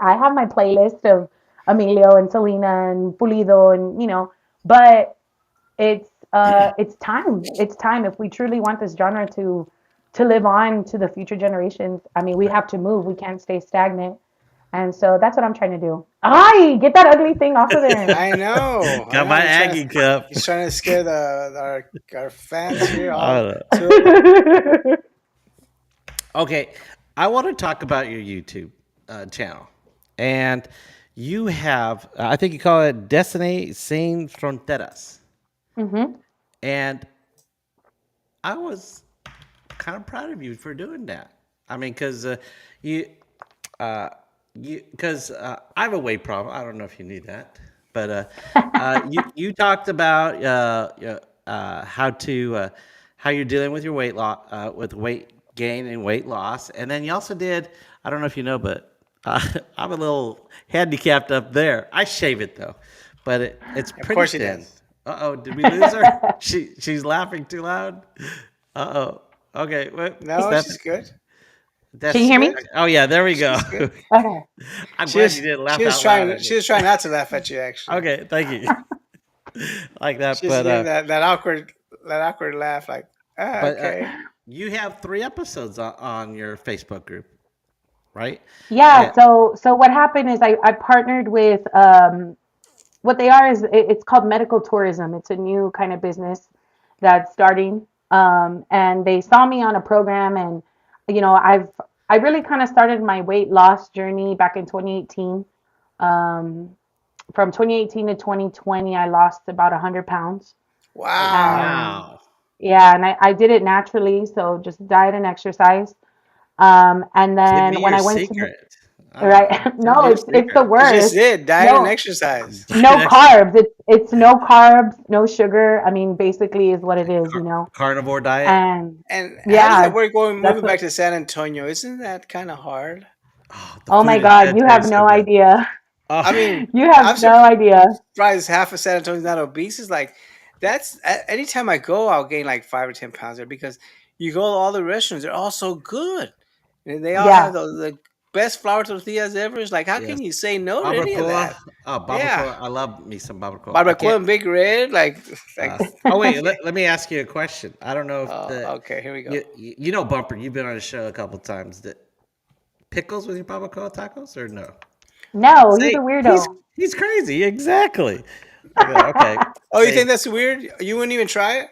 [SPEAKER 3] I have my playlist of Emilio and Selena and Pulido, and but it's time if we truly want this genre to live on to the future generations. I mean, we
[SPEAKER 1] Right.
[SPEAKER 3] have to move. We can't stay stagnant. And so that's what I'm trying to do. Ay, get that ugly thing off of there.
[SPEAKER 2] I know. I
[SPEAKER 1] Got
[SPEAKER 2] know.
[SPEAKER 1] my Aggie cup.
[SPEAKER 2] He's trying to scare our fans here. All
[SPEAKER 1] Uh,
[SPEAKER 2] two of them.
[SPEAKER 1] okay, I want to talk about your YouTube channel, and you have, I think you call it Destiny Sin Fronteras,
[SPEAKER 3] hmm
[SPEAKER 1] and I was kind of proud of you for doing that. I mean, because you, uh, because I have a weight problem. I don't know if you knew that, but you talked about how you're dealing with your weight loss, with weight gain and weight loss, and then you also did. I don't know if you know, but I'm a little handicapped up there. I shave it though, but it's
[SPEAKER 2] Of
[SPEAKER 1] pretty
[SPEAKER 2] course he
[SPEAKER 1] thin.
[SPEAKER 2] does.
[SPEAKER 1] Uh oh, did we lose her? She's laughing too loud. Uh oh. Okay, what,
[SPEAKER 2] No,
[SPEAKER 1] Steph?
[SPEAKER 2] she's good.
[SPEAKER 3] Can you
[SPEAKER 2] She's
[SPEAKER 1] That's
[SPEAKER 3] hear
[SPEAKER 2] good.
[SPEAKER 3] me?
[SPEAKER 1] oh yeah, there we go.
[SPEAKER 2] She's good.
[SPEAKER 3] Okay.
[SPEAKER 1] I'm
[SPEAKER 2] She
[SPEAKER 1] glad you
[SPEAKER 2] was
[SPEAKER 1] didn't
[SPEAKER 2] she
[SPEAKER 1] laugh
[SPEAKER 2] was
[SPEAKER 1] out loud
[SPEAKER 2] trying
[SPEAKER 1] at
[SPEAKER 2] she
[SPEAKER 1] me.
[SPEAKER 2] was trying not to laugh at you actually.
[SPEAKER 1] Okay, thank you. Like that,
[SPEAKER 2] She's giving that awkward laugh like
[SPEAKER 1] but
[SPEAKER 2] okay.
[SPEAKER 1] you have 3 episodes on your Facebook group, right?
[SPEAKER 3] Yeah.
[SPEAKER 1] And,
[SPEAKER 3] So what happened is I partnered with what they are is it's called medical tourism. It's a new kind of business that's starting. And they saw me on a program, and I really kind of started my weight loss journey back in 2018. Um, from 2018 to 2020, I lost about 100 pounds.
[SPEAKER 1] Oh,
[SPEAKER 2] Wow.
[SPEAKER 3] And
[SPEAKER 1] wow.
[SPEAKER 3] yeah, and I did it naturally, so just diet and exercise. And
[SPEAKER 1] Give
[SPEAKER 3] then
[SPEAKER 1] me
[SPEAKER 3] when
[SPEAKER 1] your
[SPEAKER 3] I went to the,
[SPEAKER 1] secret.
[SPEAKER 3] right,
[SPEAKER 1] Tell
[SPEAKER 3] no,
[SPEAKER 1] me your
[SPEAKER 3] it's the
[SPEAKER 1] secret.
[SPEAKER 2] You just
[SPEAKER 3] worst.
[SPEAKER 2] did diet and
[SPEAKER 3] No,
[SPEAKER 2] exercise.
[SPEAKER 3] no carbs. It's no carbs, no sugar. I mean, basically is what it is, you know.
[SPEAKER 1] Carnivore diet.
[SPEAKER 3] And
[SPEAKER 2] And how does
[SPEAKER 3] yeah,
[SPEAKER 2] that work going
[SPEAKER 3] that's
[SPEAKER 2] moving
[SPEAKER 3] what.
[SPEAKER 2] back to San Antonio? Isn't that kind of hard?
[SPEAKER 1] Oh, the
[SPEAKER 3] Oh my
[SPEAKER 1] food is
[SPEAKER 3] God,
[SPEAKER 1] good
[SPEAKER 3] you
[SPEAKER 1] too.
[SPEAKER 3] have
[SPEAKER 1] So
[SPEAKER 3] no
[SPEAKER 1] good.
[SPEAKER 3] idea.
[SPEAKER 1] Oh,
[SPEAKER 2] I mean,
[SPEAKER 3] You have
[SPEAKER 2] I'm
[SPEAKER 3] no idea.
[SPEAKER 2] surprised half of San Antonio's not obese. Is like anytime I go, I'll gain like 5 or 10 pounds there because you go to all the restaurants, they're all so good. And they all have
[SPEAKER 3] Yeah.
[SPEAKER 2] the best flour tortillas ever. It's like, how
[SPEAKER 1] yes.
[SPEAKER 2] can you say no to any of
[SPEAKER 1] Barbacoa.
[SPEAKER 2] that?
[SPEAKER 1] Oh,
[SPEAKER 2] Yeah.
[SPEAKER 1] barbacoa. I love me some barbacoa. I
[SPEAKER 2] Barbacoa
[SPEAKER 1] can't.
[SPEAKER 2] and Big Red, like
[SPEAKER 1] Oh wait,
[SPEAKER 2] yeah.
[SPEAKER 1] let me ask you a question. I don't know if
[SPEAKER 2] Oh,
[SPEAKER 1] the
[SPEAKER 2] okay, here we go.
[SPEAKER 1] you know Bumper. You've been on the show a couple times. That pickles with your barbacoa tacos or no?
[SPEAKER 3] No, he's a
[SPEAKER 1] Say
[SPEAKER 3] weirdo.
[SPEAKER 1] he's crazy. Exactly. I go okay.
[SPEAKER 2] Oh, you think
[SPEAKER 1] Say
[SPEAKER 2] that's weird? You wouldn't even try it?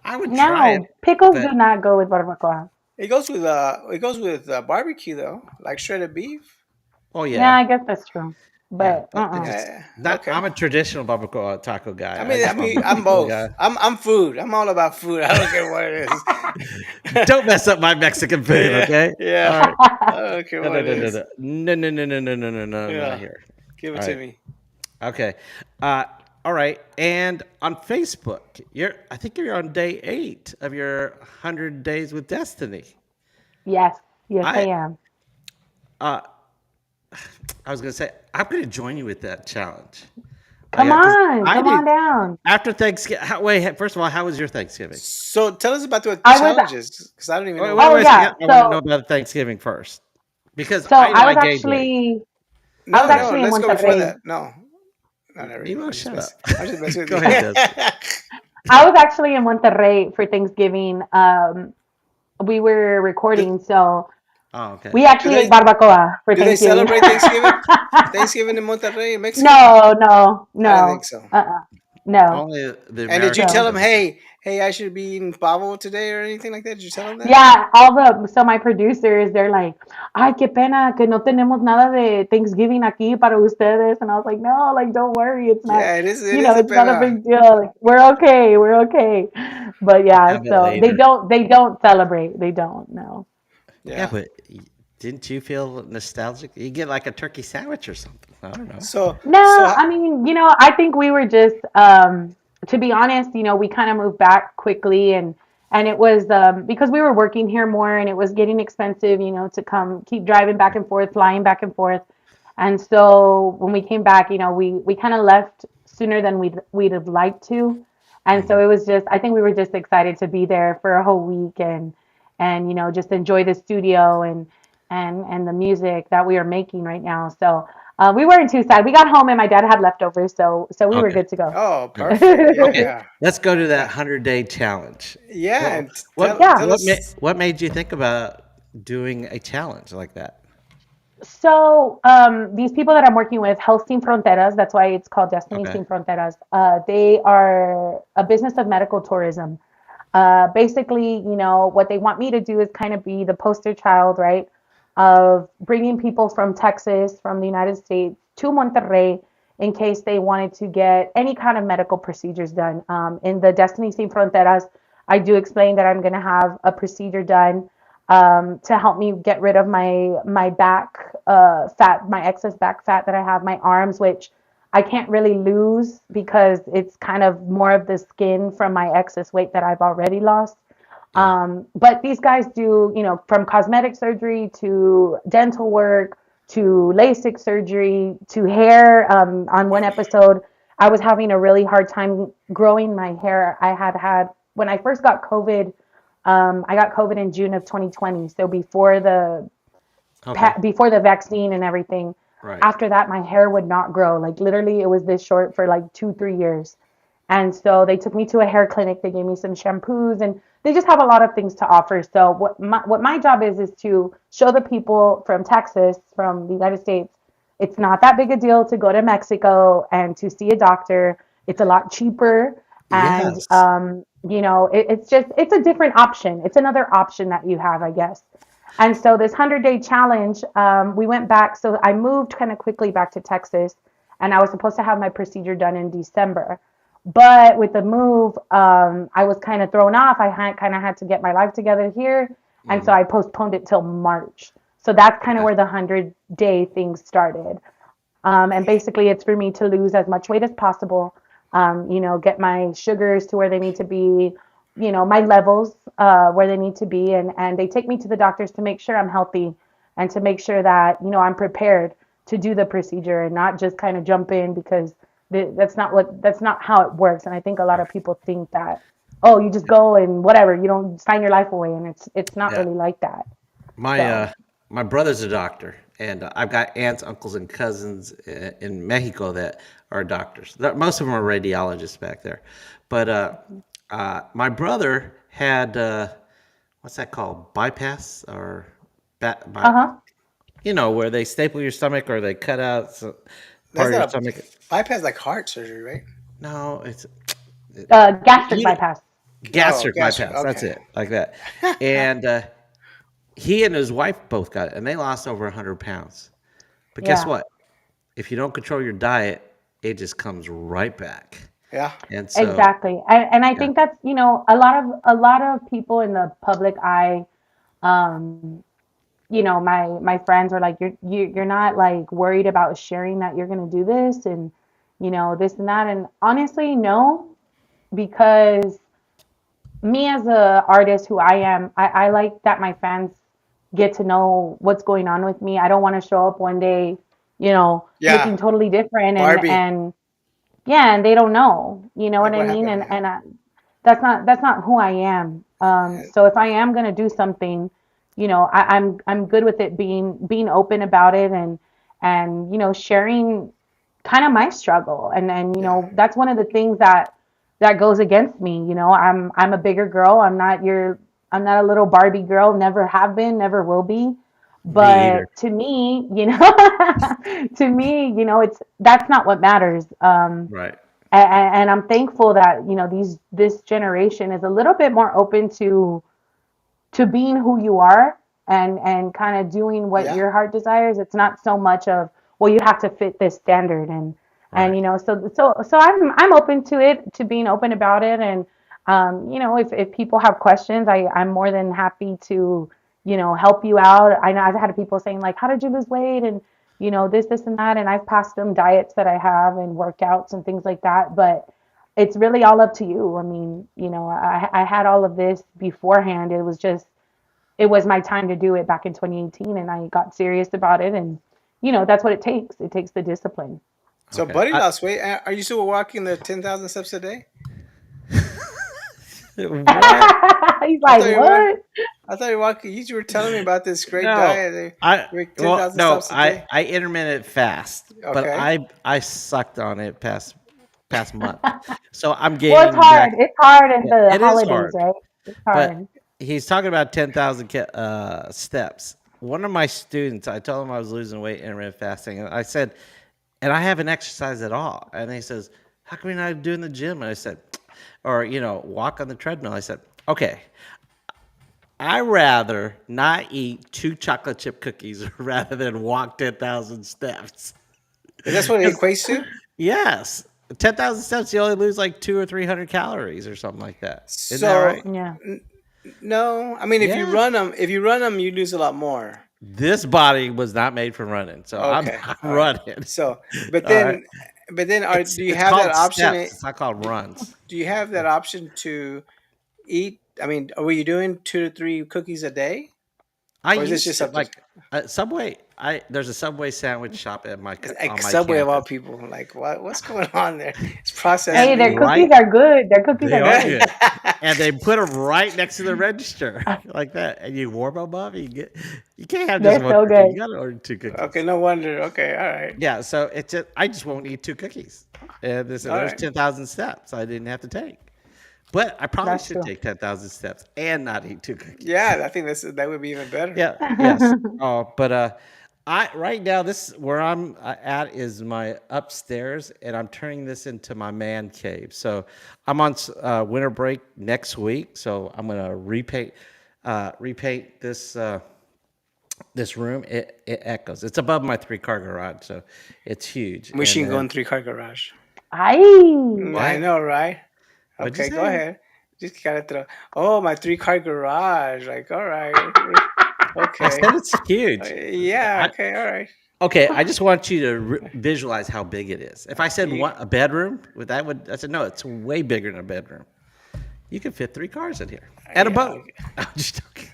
[SPEAKER 1] I would try it,
[SPEAKER 3] No, pickles
[SPEAKER 1] but
[SPEAKER 3] do not go with barbacoa.
[SPEAKER 2] It goes with barbecue though, like shredded beef.
[SPEAKER 1] oh
[SPEAKER 3] Yeah,
[SPEAKER 1] yeah,
[SPEAKER 3] I guess that's true.
[SPEAKER 1] yeah.
[SPEAKER 3] But
[SPEAKER 1] But it just not.
[SPEAKER 2] Okay.
[SPEAKER 1] I'm a traditional barbacoa taco guy.
[SPEAKER 2] I
[SPEAKER 1] I
[SPEAKER 2] mean, I
[SPEAKER 1] just want to
[SPEAKER 2] mean,
[SPEAKER 1] be a
[SPEAKER 2] I'm
[SPEAKER 1] pickle
[SPEAKER 2] both.
[SPEAKER 1] guy.
[SPEAKER 2] I'm food. I'm all about food. I don't care what it is.
[SPEAKER 1] Don't mess up my Mexican food,
[SPEAKER 2] Yeah,
[SPEAKER 1] okay?
[SPEAKER 2] yeah.
[SPEAKER 1] All right.
[SPEAKER 2] I don't care
[SPEAKER 1] No,
[SPEAKER 2] what
[SPEAKER 1] no,
[SPEAKER 2] it
[SPEAKER 1] no, no,
[SPEAKER 2] is.
[SPEAKER 1] no, no, no, no, no, no, no, no, no, not
[SPEAKER 2] Yeah,
[SPEAKER 1] here.
[SPEAKER 2] give it
[SPEAKER 1] All
[SPEAKER 2] to
[SPEAKER 1] right.
[SPEAKER 2] me.
[SPEAKER 1] Okay. Uh, all right. And on Facebook, I think you're on day 8 of your 100 days with Destiny.
[SPEAKER 3] yes, yes, I
[SPEAKER 1] I
[SPEAKER 3] am.
[SPEAKER 1] uh, I was gonna say I'm gonna join you with that challenge. Because I
[SPEAKER 3] Come on
[SPEAKER 1] did
[SPEAKER 3] down.
[SPEAKER 1] after Thanksgiving. Wait, first of all, how was your Thanksgiving?
[SPEAKER 2] So tell us about the
[SPEAKER 3] I was,
[SPEAKER 2] challenges, because I don't even
[SPEAKER 1] Wait,
[SPEAKER 2] know
[SPEAKER 1] wait,
[SPEAKER 2] what
[SPEAKER 3] oh
[SPEAKER 1] wait a
[SPEAKER 2] they are.
[SPEAKER 3] yeah.
[SPEAKER 1] second. I want to know about Thanksgiving first because
[SPEAKER 3] So
[SPEAKER 1] I know
[SPEAKER 3] I
[SPEAKER 1] I
[SPEAKER 3] was
[SPEAKER 1] gained weight.
[SPEAKER 3] actually, I was
[SPEAKER 2] No, no,
[SPEAKER 3] actually in
[SPEAKER 2] let's go before
[SPEAKER 3] Monterrey.
[SPEAKER 2] that. No, no, never.
[SPEAKER 1] You
[SPEAKER 2] I'm
[SPEAKER 1] won't
[SPEAKER 2] just
[SPEAKER 1] shut up.
[SPEAKER 2] messing. I'm just messing with
[SPEAKER 1] Go
[SPEAKER 2] you.
[SPEAKER 1] ahead, Des.
[SPEAKER 3] I was actually in Monterrey for Thanksgiving. We were
[SPEAKER 2] do,
[SPEAKER 3] recording, so
[SPEAKER 1] Oh, okay.
[SPEAKER 3] we
[SPEAKER 2] do
[SPEAKER 3] actually ate
[SPEAKER 2] they
[SPEAKER 3] barbacoa for
[SPEAKER 2] do they
[SPEAKER 3] Thanksgiving.
[SPEAKER 2] celebrate Thanksgiving? Thanksgiving in Monterrey, in Mexico?
[SPEAKER 3] No, no,
[SPEAKER 2] I didn't think
[SPEAKER 3] no,
[SPEAKER 2] so.
[SPEAKER 3] no.
[SPEAKER 1] Only the
[SPEAKER 2] And did you
[SPEAKER 1] Americans
[SPEAKER 2] tell
[SPEAKER 3] So.
[SPEAKER 2] them,
[SPEAKER 1] does that.
[SPEAKER 2] hey, I should be eating pavo today or anything like that? Did you tell them that?
[SPEAKER 3] Yeah, so my producers, they're like, ay, qué pena que no tenemos nada de Thanksgiving aquí para ustedes. And I was like, no, like, don't worry. It's not,
[SPEAKER 2] Yeah, it is. It is a
[SPEAKER 3] it's not a
[SPEAKER 2] pena.
[SPEAKER 3] big deal. Like, we're okay. But
[SPEAKER 1] I'll
[SPEAKER 3] yeah,
[SPEAKER 1] have it
[SPEAKER 3] so
[SPEAKER 1] later.
[SPEAKER 3] they don't celebrate. They don't, no.
[SPEAKER 1] Yeah,
[SPEAKER 2] Yeah.
[SPEAKER 1] but didn't you feel nostalgic? You get like a turkey sandwich or something. I don't know.
[SPEAKER 2] So
[SPEAKER 3] No, I mean, I think we were just, to be honest, we kind of moved back quickly and it was because we were working here more and it was getting expensive, to come keep driving back and forth, flying back and forth. And so when we came back, we kind of left sooner than we'd have liked to. And so
[SPEAKER 1] Mhm.
[SPEAKER 3] it was just, I think we were just excited to be there for a whole week and just enjoy the studio and the music that we are making right now. So we weren't too sad. We got home and my dad had leftovers, so we were
[SPEAKER 1] Okay.
[SPEAKER 3] good to go.
[SPEAKER 2] oh,
[SPEAKER 1] Yeah.
[SPEAKER 2] perfect. Yeah,
[SPEAKER 1] Okay.
[SPEAKER 2] yeah,
[SPEAKER 1] Let's go to that
[SPEAKER 2] yeah,
[SPEAKER 1] 100-day challenge.
[SPEAKER 2] yeah.
[SPEAKER 1] What
[SPEAKER 2] And
[SPEAKER 1] what
[SPEAKER 3] Yeah.
[SPEAKER 2] tell
[SPEAKER 1] what made
[SPEAKER 2] us.
[SPEAKER 1] what made you think about doing a challenge like that?
[SPEAKER 3] So these people that I'm working with, Health Sin Fronteras, that's why it's called Destiny
[SPEAKER 1] Okay.
[SPEAKER 3] Sin Fronteras. They are a business of medical tourism. Basically, what they want me to do is kind of be the poster child, right, of bringing people from Texas, from the United States to Monterrey in case they wanted to get any kind of medical procedures done. In the Destiny Sin Fronteras, I do explain that I'm going to have a procedure done to help me get rid of my back fat, my excess back fat that I have, my arms, which I can't really lose because it's kind of more of the skin from my excess weight that I've already lost.
[SPEAKER 1] Yeah.
[SPEAKER 3] But these guys do, from cosmetic surgery to dental work to LASIK surgery to hair. On one episode, I was having a really hard time growing my hair. When I first got COVID, I got COVID in June of 2020. So
[SPEAKER 1] Okay.
[SPEAKER 3] before the vaccine and everything.
[SPEAKER 1] Right.
[SPEAKER 3] After that, my hair would not grow. Like literally, it was this short for like 2, 3 years. And so they took me to a hair clinic. They gave me some shampoos, and they just have a lot of things to offer. So what my job is to show the people from Texas, from the United States, it's not that big a deal to go to Mexico and to see a doctor. It's a lot cheaper, and
[SPEAKER 1] Yes.
[SPEAKER 3] it's a different option. It's another option that you have, I guess. And so this 100-day challenge, we went back. So I moved kind of quickly back to Texas, and I was supposed to have my procedure done in December. But with the move, I was kind of thrown off. I had kind of had to get my life together here, and so
[SPEAKER 1] Hmm.
[SPEAKER 3] I postponed it till March. So that's kind of
[SPEAKER 1] Okay.
[SPEAKER 3] where the 100-day thing started. And basically, it's for me to lose as much weight as possible. Get my sugars to where they need to be, my levels where they need to be, and they take me to the doctors to make sure I'm healthy and to make sure that I'm prepared to do the procedure and not just kind of jump in because that's not how it works. And I think a lot of people think that, oh, you just go and whatever, you don't sign your life away, and it's not
[SPEAKER 1] Yeah.
[SPEAKER 3] really like that.
[SPEAKER 1] My
[SPEAKER 3] So,
[SPEAKER 1] my brother's a doctor, and I've got aunts, uncles, and cousins in Mexico that are doctors. Most of them are radiologists back there, but my brother had what's that called? Bypass or by,
[SPEAKER 3] uh-huh.
[SPEAKER 1] where they staple your stomach or they cut out
[SPEAKER 2] That's
[SPEAKER 1] part of your
[SPEAKER 2] not a
[SPEAKER 1] stomach.
[SPEAKER 2] bypass like heart surgery, right?
[SPEAKER 1] No, it's
[SPEAKER 3] Gastric
[SPEAKER 1] you,
[SPEAKER 3] bypass.
[SPEAKER 2] Oh,
[SPEAKER 1] gastric
[SPEAKER 2] gastric.
[SPEAKER 1] bypass. That's
[SPEAKER 2] Okay.
[SPEAKER 1] it, like that. And he and his wife both got it, and they lost over 100 pounds. But guess
[SPEAKER 3] Yeah.
[SPEAKER 1] what? If you don't control your diet, it just comes right back.
[SPEAKER 2] Yeah.
[SPEAKER 1] And so,
[SPEAKER 3] Exactly. And I
[SPEAKER 1] yeah,
[SPEAKER 3] think that's, a lot of people in the public eye, um, my friends are like, you're not like worried about sharing that you're gonna do this and this and that. And honestly, no, because me as a artist who I am, I like that my fans get to know what's going on with me. I don't want to show up one day,
[SPEAKER 2] Yeah.
[SPEAKER 3] looking totally different
[SPEAKER 2] Barbie.
[SPEAKER 3] and yeah, and they don't know, you know
[SPEAKER 2] Like
[SPEAKER 3] what I
[SPEAKER 2] what
[SPEAKER 3] mean?
[SPEAKER 2] happened?
[SPEAKER 3] And
[SPEAKER 2] Yeah.
[SPEAKER 3] that's not who I am.
[SPEAKER 2] And-
[SPEAKER 3] So if I am gonna do something, I'm good with it being open about it and sharing kind of my struggle. And
[SPEAKER 2] Yeah.
[SPEAKER 3] that's one of the things that goes against me. I'm a bigger girl. I'm not a little Barbie girl. Never have been. Never will be.
[SPEAKER 1] me either.
[SPEAKER 3] But to me, to me, it's that's not what matters.
[SPEAKER 1] Right.
[SPEAKER 3] And I'm thankful that this generation is a little bit more open to being who you are and kind of doing what
[SPEAKER 2] Yeah.
[SPEAKER 3] your heart desires. It's not so much of, well, you have to fit this standard and
[SPEAKER 1] Right.
[SPEAKER 3] so I'm open to it, to being open about it. And if people have questions, I'm more than happy to help you out. I know I've had people saying like, how did you lose weight? And this and that, and I've passed them diets that I have and workouts and things like that. But it's really all up to you. I mean, I had all of this beforehand. It was my time to do it back in 2018, and I got serious about it. And that's what it takes. It takes the discipline.
[SPEAKER 2] So
[SPEAKER 1] Okay.
[SPEAKER 2] Buddy lost weight. Are you still walking the 10,000 steps a day?
[SPEAKER 1] What?
[SPEAKER 3] He's
[SPEAKER 2] I
[SPEAKER 3] like,
[SPEAKER 2] thought you were walking.
[SPEAKER 3] what?
[SPEAKER 2] I thought you were walking. You were telling me about this great
[SPEAKER 1] No,
[SPEAKER 2] diet.
[SPEAKER 1] I
[SPEAKER 2] You're
[SPEAKER 1] well,
[SPEAKER 2] 10,000
[SPEAKER 1] no,
[SPEAKER 2] steps a
[SPEAKER 1] I
[SPEAKER 2] day.
[SPEAKER 1] I intermittent fast, but
[SPEAKER 2] Okay.
[SPEAKER 1] I sucked on it past month, so I'm
[SPEAKER 3] Well, it's
[SPEAKER 1] gaining back.
[SPEAKER 3] hard. It's hard in
[SPEAKER 1] Yeah,
[SPEAKER 3] the
[SPEAKER 1] it is
[SPEAKER 3] holidays,
[SPEAKER 1] hard,
[SPEAKER 3] right? It's
[SPEAKER 1] but
[SPEAKER 3] hard.
[SPEAKER 1] he's talking about 10,000 steps. One of my students, I told him I was losing weight intermittent fasting, and I said, and I haven't exercised at all, and he says, "How come you're not doing the gym?" And I said, or walk on the treadmill. I said, "Okay, I rather not eat two chocolate chip cookies rather than walk 10,000 steps."
[SPEAKER 2] Is that what it
[SPEAKER 1] 'Cause-
[SPEAKER 2] equates to?
[SPEAKER 1] yes, 10,000 steps, you only lose like 200 or 300 calories or something like that. Isn't that
[SPEAKER 2] So
[SPEAKER 1] right?
[SPEAKER 3] Yeah.
[SPEAKER 2] no, I mean
[SPEAKER 1] Yeah.
[SPEAKER 2] if you run them, you lose a lot more.
[SPEAKER 1] This body was not made for running, so I'm
[SPEAKER 2] Okay,
[SPEAKER 1] not
[SPEAKER 2] all right.
[SPEAKER 1] running.
[SPEAKER 2] So, but
[SPEAKER 1] All right.
[SPEAKER 2] then,
[SPEAKER 1] It's
[SPEAKER 2] do you
[SPEAKER 1] it's
[SPEAKER 2] have that
[SPEAKER 1] called
[SPEAKER 2] option?
[SPEAKER 1] steps. It's not called runs.
[SPEAKER 2] Do you have that option to eat? I mean, were you doing 2 to 3 cookies a day,
[SPEAKER 1] I
[SPEAKER 2] or is this
[SPEAKER 1] used
[SPEAKER 2] just
[SPEAKER 1] to
[SPEAKER 2] something
[SPEAKER 1] like Subway. I There's a Subway sandwich shop at
[SPEAKER 2] like
[SPEAKER 1] on my
[SPEAKER 2] Subway of all
[SPEAKER 1] campus,
[SPEAKER 2] people? Like, what's going on there? It's processed
[SPEAKER 3] Hey,
[SPEAKER 1] and
[SPEAKER 3] their
[SPEAKER 2] meat.
[SPEAKER 3] cookies
[SPEAKER 1] right,
[SPEAKER 3] are good. Their cookies
[SPEAKER 1] they
[SPEAKER 3] are
[SPEAKER 1] are
[SPEAKER 3] good.
[SPEAKER 1] good, and they put them right next to the register like that, and you warm them up. You can't have just
[SPEAKER 3] They're
[SPEAKER 1] one
[SPEAKER 3] so
[SPEAKER 1] cookie.
[SPEAKER 3] good.
[SPEAKER 1] You got to order two
[SPEAKER 2] Okay,
[SPEAKER 1] cookies.
[SPEAKER 2] no wonder. Okay, all right,
[SPEAKER 1] Yeah, so I just won't eat two cookies. And they said
[SPEAKER 2] all
[SPEAKER 1] there's
[SPEAKER 2] right.
[SPEAKER 1] 10,000 steps I didn't have to take. But I probably
[SPEAKER 3] That's
[SPEAKER 1] should
[SPEAKER 3] true.
[SPEAKER 1] take 10,000 steps and not eat two cookies.
[SPEAKER 2] Yeah, I think that would be even better.
[SPEAKER 1] Yeah, yes. Oh, but I right now this where I'm at is my upstairs, and I'm turning this into my man cave. So I'm on winter break next week, so I'm gonna repaint this this room, it echoes. It's above my 3-car garage, so it's huge.
[SPEAKER 2] Wish
[SPEAKER 1] And
[SPEAKER 2] you can go in
[SPEAKER 1] then
[SPEAKER 2] 3-car garage.
[SPEAKER 3] Ay.
[SPEAKER 2] I
[SPEAKER 1] what?
[SPEAKER 2] know, right?
[SPEAKER 1] What'd you
[SPEAKER 2] Okay, go
[SPEAKER 1] say?
[SPEAKER 2] ahead. Just gotta throw. Oh, my 3-car garage. Like, all right.
[SPEAKER 1] I
[SPEAKER 2] Okay.
[SPEAKER 1] said it's huge.
[SPEAKER 2] Yeah.
[SPEAKER 1] I,
[SPEAKER 2] Okay. All right.
[SPEAKER 1] okay, I just want you to visualize how big it is. If I said
[SPEAKER 2] You,
[SPEAKER 1] a bedroom, I said no, it's way bigger than a bedroom. You could fit 3 cars in here and a
[SPEAKER 2] yeah.
[SPEAKER 1] boat. I'm just joking.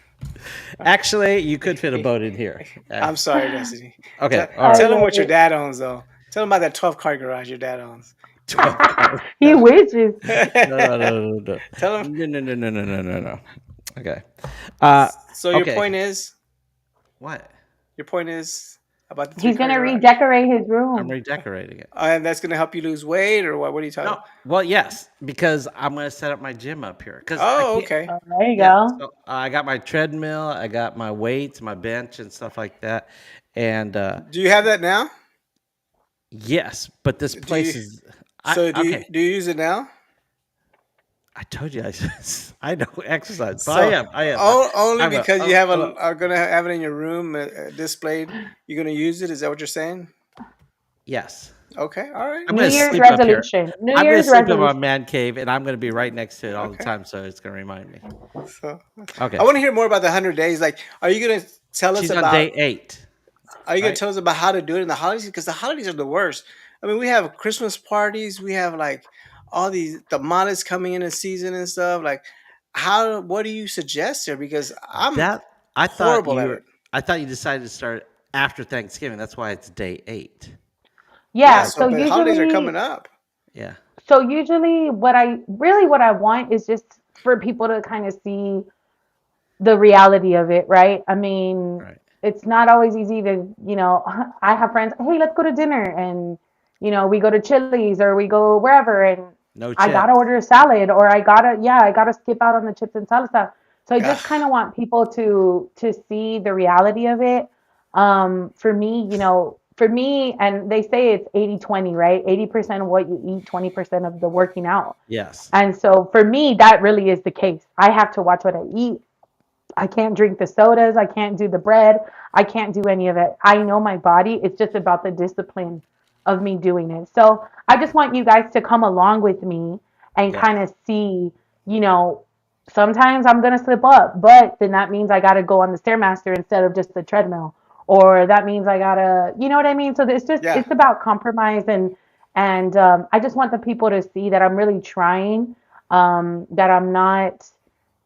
[SPEAKER 1] Actually, you could fit a boat in here.
[SPEAKER 2] I'm sorry, Destiny.
[SPEAKER 1] Okay,
[SPEAKER 2] Tell,
[SPEAKER 1] all
[SPEAKER 3] I
[SPEAKER 1] right.
[SPEAKER 2] tell him
[SPEAKER 3] love
[SPEAKER 2] what your
[SPEAKER 3] it.
[SPEAKER 2] dad owns, though. Tell him about that 12-car garage your dad owns.
[SPEAKER 1] 12 cars.
[SPEAKER 3] He wishes.
[SPEAKER 1] No, no, no, no, no,
[SPEAKER 2] Tell him.
[SPEAKER 1] no, no, no, no, no, no, no, no. Okay.
[SPEAKER 2] So your
[SPEAKER 1] Okay.
[SPEAKER 2] point is,
[SPEAKER 1] What?
[SPEAKER 2] your point is about the three
[SPEAKER 3] He's
[SPEAKER 2] car
[SPEAKER 3] gonna
[SPEAKER 2] garage,
[SPEAKER 3] redecorate his
[SPEAKER 1] I'm
[SPEAKER 3] room.
[SPEAKER 1] redecorating it.
[SPEAKER 2] and that's gonna help you lose weight, or what? What are you talking
[SPEAKER 1] No,
[SPEAKER 2] about?
[SPEAKER 1] well, yes, because I'm gonna set up my gym up here. Because I
[SPEAKER 2] Oh,
[SPEAKER 1] can't.
[SPEAKER 2] okay.
[SPEAKER 3] Oh, there you
[SPEAKER 1] Yeah,
[SPEAKER 3] go.
[SPEAKER 1] so I got my treadmill, I got my weights, my bench, and stuff like that. And
[SPEAKER 2] Do you have that now?
[SPEAKER 1] yes, but this
[SPEAKER 2] Do you?
[SPEAKER 1] place is. I
[SPEAKER 2] So
[SPEAKER 1] okay.
[SPEAKER 2] do you use it now?
[SPEAKER 1] I told you I know exercise, but I
[SPEAKER 2] So
[SPEAKER 1] am. I am. I,
[SPEAKER 2] only
[SPEAKER 1] I'm a.
[SPEAKER 2] because you
[SPEAKER 1] Oh,
[SPEAKER 2] have
[SPEAKER 1] oh,
[SPEAKER 2] are gonna have it in your room displayed. You're gonna use it. Is that what you're saying?
[SPEAKER 1] yes.
[SPEAKER 2] Okay. All right.
[SPEAKER 1] I'm
[SPEAKER 3] New
[SPEAKER 1] gonna
[SPEAKER 3] Year's
[SPEAKER 1] sleep up here.
[SPEAKER 3] resolution. New
[SPEAKER 1] I'm gonna
[SPEAKER 3] Year's
[SPEAKER 1] sleep in my
[SPEAKER 3] resolution.
[SPEAKER 1] man cave, and I'm gonna be right next to it all the
[SPEAKER 2] Okay.
[SPEAKER 1] time, so it's gonna remind me.
[SPEAKER 2] So I
[SPEAKER 1] Okay.
[SPEAKER 2] want to hear more about the 100 days. Like, are you gonna tell us
[SPEAKER 1] She's on
[SPEAKER 2] about?
[SPEAKER 1] day 8,
[SPEAKER 2] Are you gonna
[SPEAKER 1] right?
[SPEAKER 2] tell us about how to do it in the holidays? Because the holidays are the worst. I mean, we have Christmas parties. We have like all these tamales coming in season and stuff. Like, how? What do you suggest here? Because I'm
[SPEAKER 1] That I thought
[SPEAKER 2] horrible
[SPEAKER 1] you
[SPEAKER 2] at
[SPEAKER 1] were.
[SPEAKER 2] it.
[SPEAKER 1] I thought you decided to start after Thanksgiving. That's why it's day 8.
[SPEAKER 2] Yeah.
[SPEAKER 3] Yeah.
[SPEAKER 1] Like,
[SPEAKER 2] So, but holidays are coming up.
[SPEAKER 1] yeah,
[SPEAKER 3] What I want is just for people to kind of see the reality of it, right? I mean,
[SPEAKER 1] right.
[SPEAKER 3] it's not always easy to, I have friends, hey, let's go to dinner. And, we go to Chili's or we go wherever. And
[SPEAKER 1] No
[SPEAKER 3] I got to
[SPEAKER 1] chips.
[SPEAKER 3] order a salad or I got to skip out on the chips and salad stuff. So I just kind
[SPEAKER 2] Ugh.
[SPEAKER 3] of want people to see the reality of it. For me, and they say it's 80-20, right? 80% of what you eat, 20% of the working out.
[SPEAKER 1] Yes.
[SPEAKER 3] And so for me, that really is the case. I have to watch what I eat. I can't drink the sodas. I can't do the bread. I can't do any of it. I know my body. It's just about the discipline of me doing it. So I just want you guys to come along with me and
[SPEAKER 1] Yes.
[SPEAKER 3] kind of see, you know, sometimes I'm going to slip up, but then that means I got to go on the Stairmaster instead of just the treadmill. Or that means I got to, you know what I mean? So
[SPEAKER 2] Yeah.
[SPEAKER 3] it's about compromise and I just want the people to see that I'm really trying, that I'm not,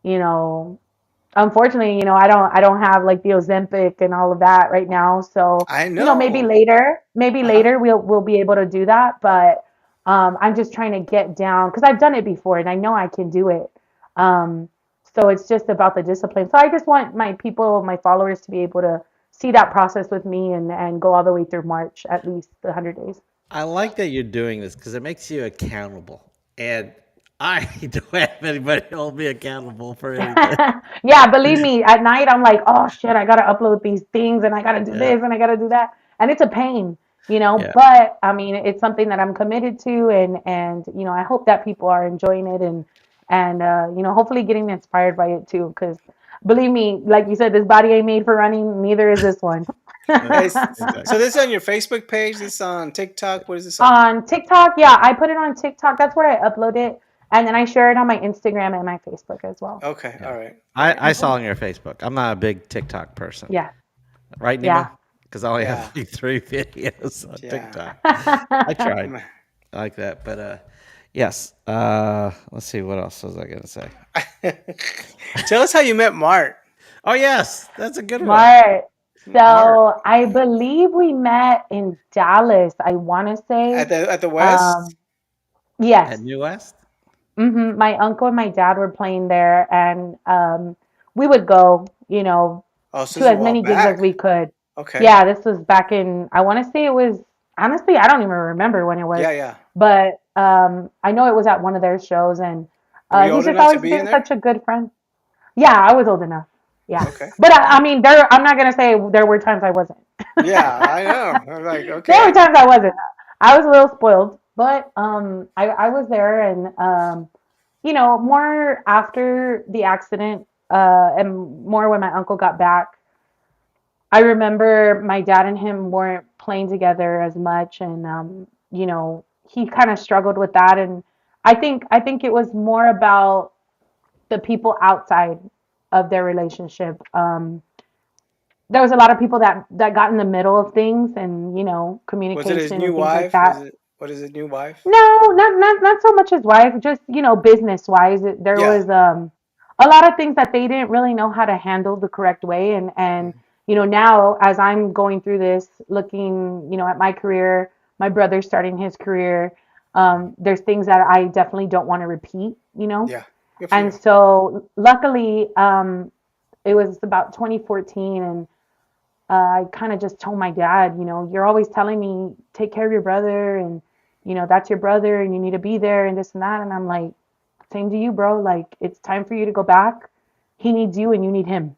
[SPEAKER 3] you know, unfortunately, I don't have like the Ozempic and all of that right now. So,
[SPEAKER 2] I
[SPEAKER 3] maybe
[SPEAKER 2] know.
[SPEAKER 3] maybe
[SPEAKER 2] Uh huh.
[SPEAKER 3] later we'll be able to do that. But I'm just trying to get down because I've done it before and I know I can do it. Um, so it's just about the discipline. So I just want my people, my followers to be able to see that process with me and go all the way through March, at least the 100 days.
[SPEAKER 1] I like that you're doing this because it makes you accountable, and I don't have anybody hold me accountable for anything.
[SPEAKER 3] Yeah, believe me, at night I'm like, oh shit, I gotta upload these things and I gotta do
[SPEAKER 1] Yeah.
[SPEAKER 3] this and I gotta do that. And it's a pain,
[SPEAKER 1] Yeah.
[SPEAKER 3] but I mean it's something that I'm committed to and I hope that people are enjoying it and hopefully getting inspired by it too. Because believe me, like you said, this body ain't made for running, neither is this one.
[SPEAKER 2] So
[SPEAKER 1] Exactly.
[SPEAKER 2] this is on your Facebook page. This is on TikTok. What is this on?
[SPEAKER 3] On TikTok, yeah, I put it on TikTok. That's where I upload it. And then I share it on my Instagram and my Facebook as well.
[SPEAKER 2] Okay.
[SPEAKER 1] Yeah.
[SPEAKER 2] All right. All right.
[SPEAKER 1] I saw on your Facebook. I'm not a big TikTok person,
[SPEAKER 3] Yeah,
[SPEAKER 1] right, Nemo?
[SPEAKER 3] yeah.
[SPEAKER 1] Because I only have
[SPEAKER 2] Yeah.
[SPEAKER 1] like 3 videos on
[SPEAKER 2] Yeah.
[SPEAKER 1] TikTok. I tried. I like that, but yes. Let's see. What else was I gonna say?
[SPEAKER 2] Tell us how you met Mart
[SPEAKER 1] Oh yes, that's a good one.
[SPEAKER 3] Smart.
[SPEAKER 1] Mark
[SPEAKER 3] So I believe we met in Dallas, I want to say.
[SPEAKER 2] at the West.
[SPEAKER 3] Um, yes.
[SPEAKER 1] at New West.
[SPEAKER 3] My uncle and my dad were playing there, and we would go,
[SPEAKER 2] Oh, so this
[SPEAKER 3] to
[SPEAKER 2] is a
[SPEAKER 3] as
[SPEAKER 2] while
[SPEAKER 3] many gigs as
[SPEAKER 2] back.
[SPEAKER 3] we could.
[SPEAKER 2] Okay.
[SPEAKER 3] Yeah, this was back in, I want to say it was, honestly, I don't even remember when it was,
[SPEAKER 2] Yeah, yeah.
[SPEAKER 3] but I know it was at one of their shows, and
[SPEAKER 2] Were you
[SPEAKER 3] he's
[SPEAKER 2] old
[SPEAKER 3] just
[SPEAKER 2] enough to
[SPEAKER 3] always
[SPEAKER 2] be in
[SPEAKER 3] been
[SPEAKER 2] there?
[SPEAKER 3] such a good friend. Yeah, I was old enough. Yeah.
[SPEAKER 2] Okay.
[SPEAKER 3] But I mean, I'm not going to say there were times I wasn't.
[SPEAKER 2] Yeah, I know. I was like,
[SPEAKER 3] There were
[SPEAKER 2] okay.
[SPEAKER 3] times I wasn't. I was a little spoiled, but I was there, and more after the accident, and more when my uncle got back. I remember my dad and him weren't playing together as much, and he kind of struggled with that. And I think it was more about the people outside of their relationship. There was a lot of people that got in the middle of things, and
[SPEAKER 2] Was it his
[SPEAKER 3] communication
[SPEAKER 2] new
[SPEAKER 3] and things like
[SPEAKER 2] wife? Was
[SPEAKER 3] that.
[SPEAKER 2] it what is it, new wife?
[SPEAKER 3] No, not so much his wife, just business wise. There
[SPEAKER 2] Yeah.
[SPEAKER 3] was a lot of things that they didn't really know how to handle the correct way, and now as I'm going through this, looking at my career, my brother's starting his career. There's things that I definitely don't want to repeat,
[SPEAKER 2] Yeah. Good for
[SPEAKER 3] and
[SPEAKER 2] you.
[SPEAKER 3] so luckily, it was about 2014, and I kind of just told my dad, you're always telling me take care of your brother, and that's your brother, and you need to be there, and this and that, and I'm like, same to you, bro. Like it's time for you to go back. He needs you, and you need him.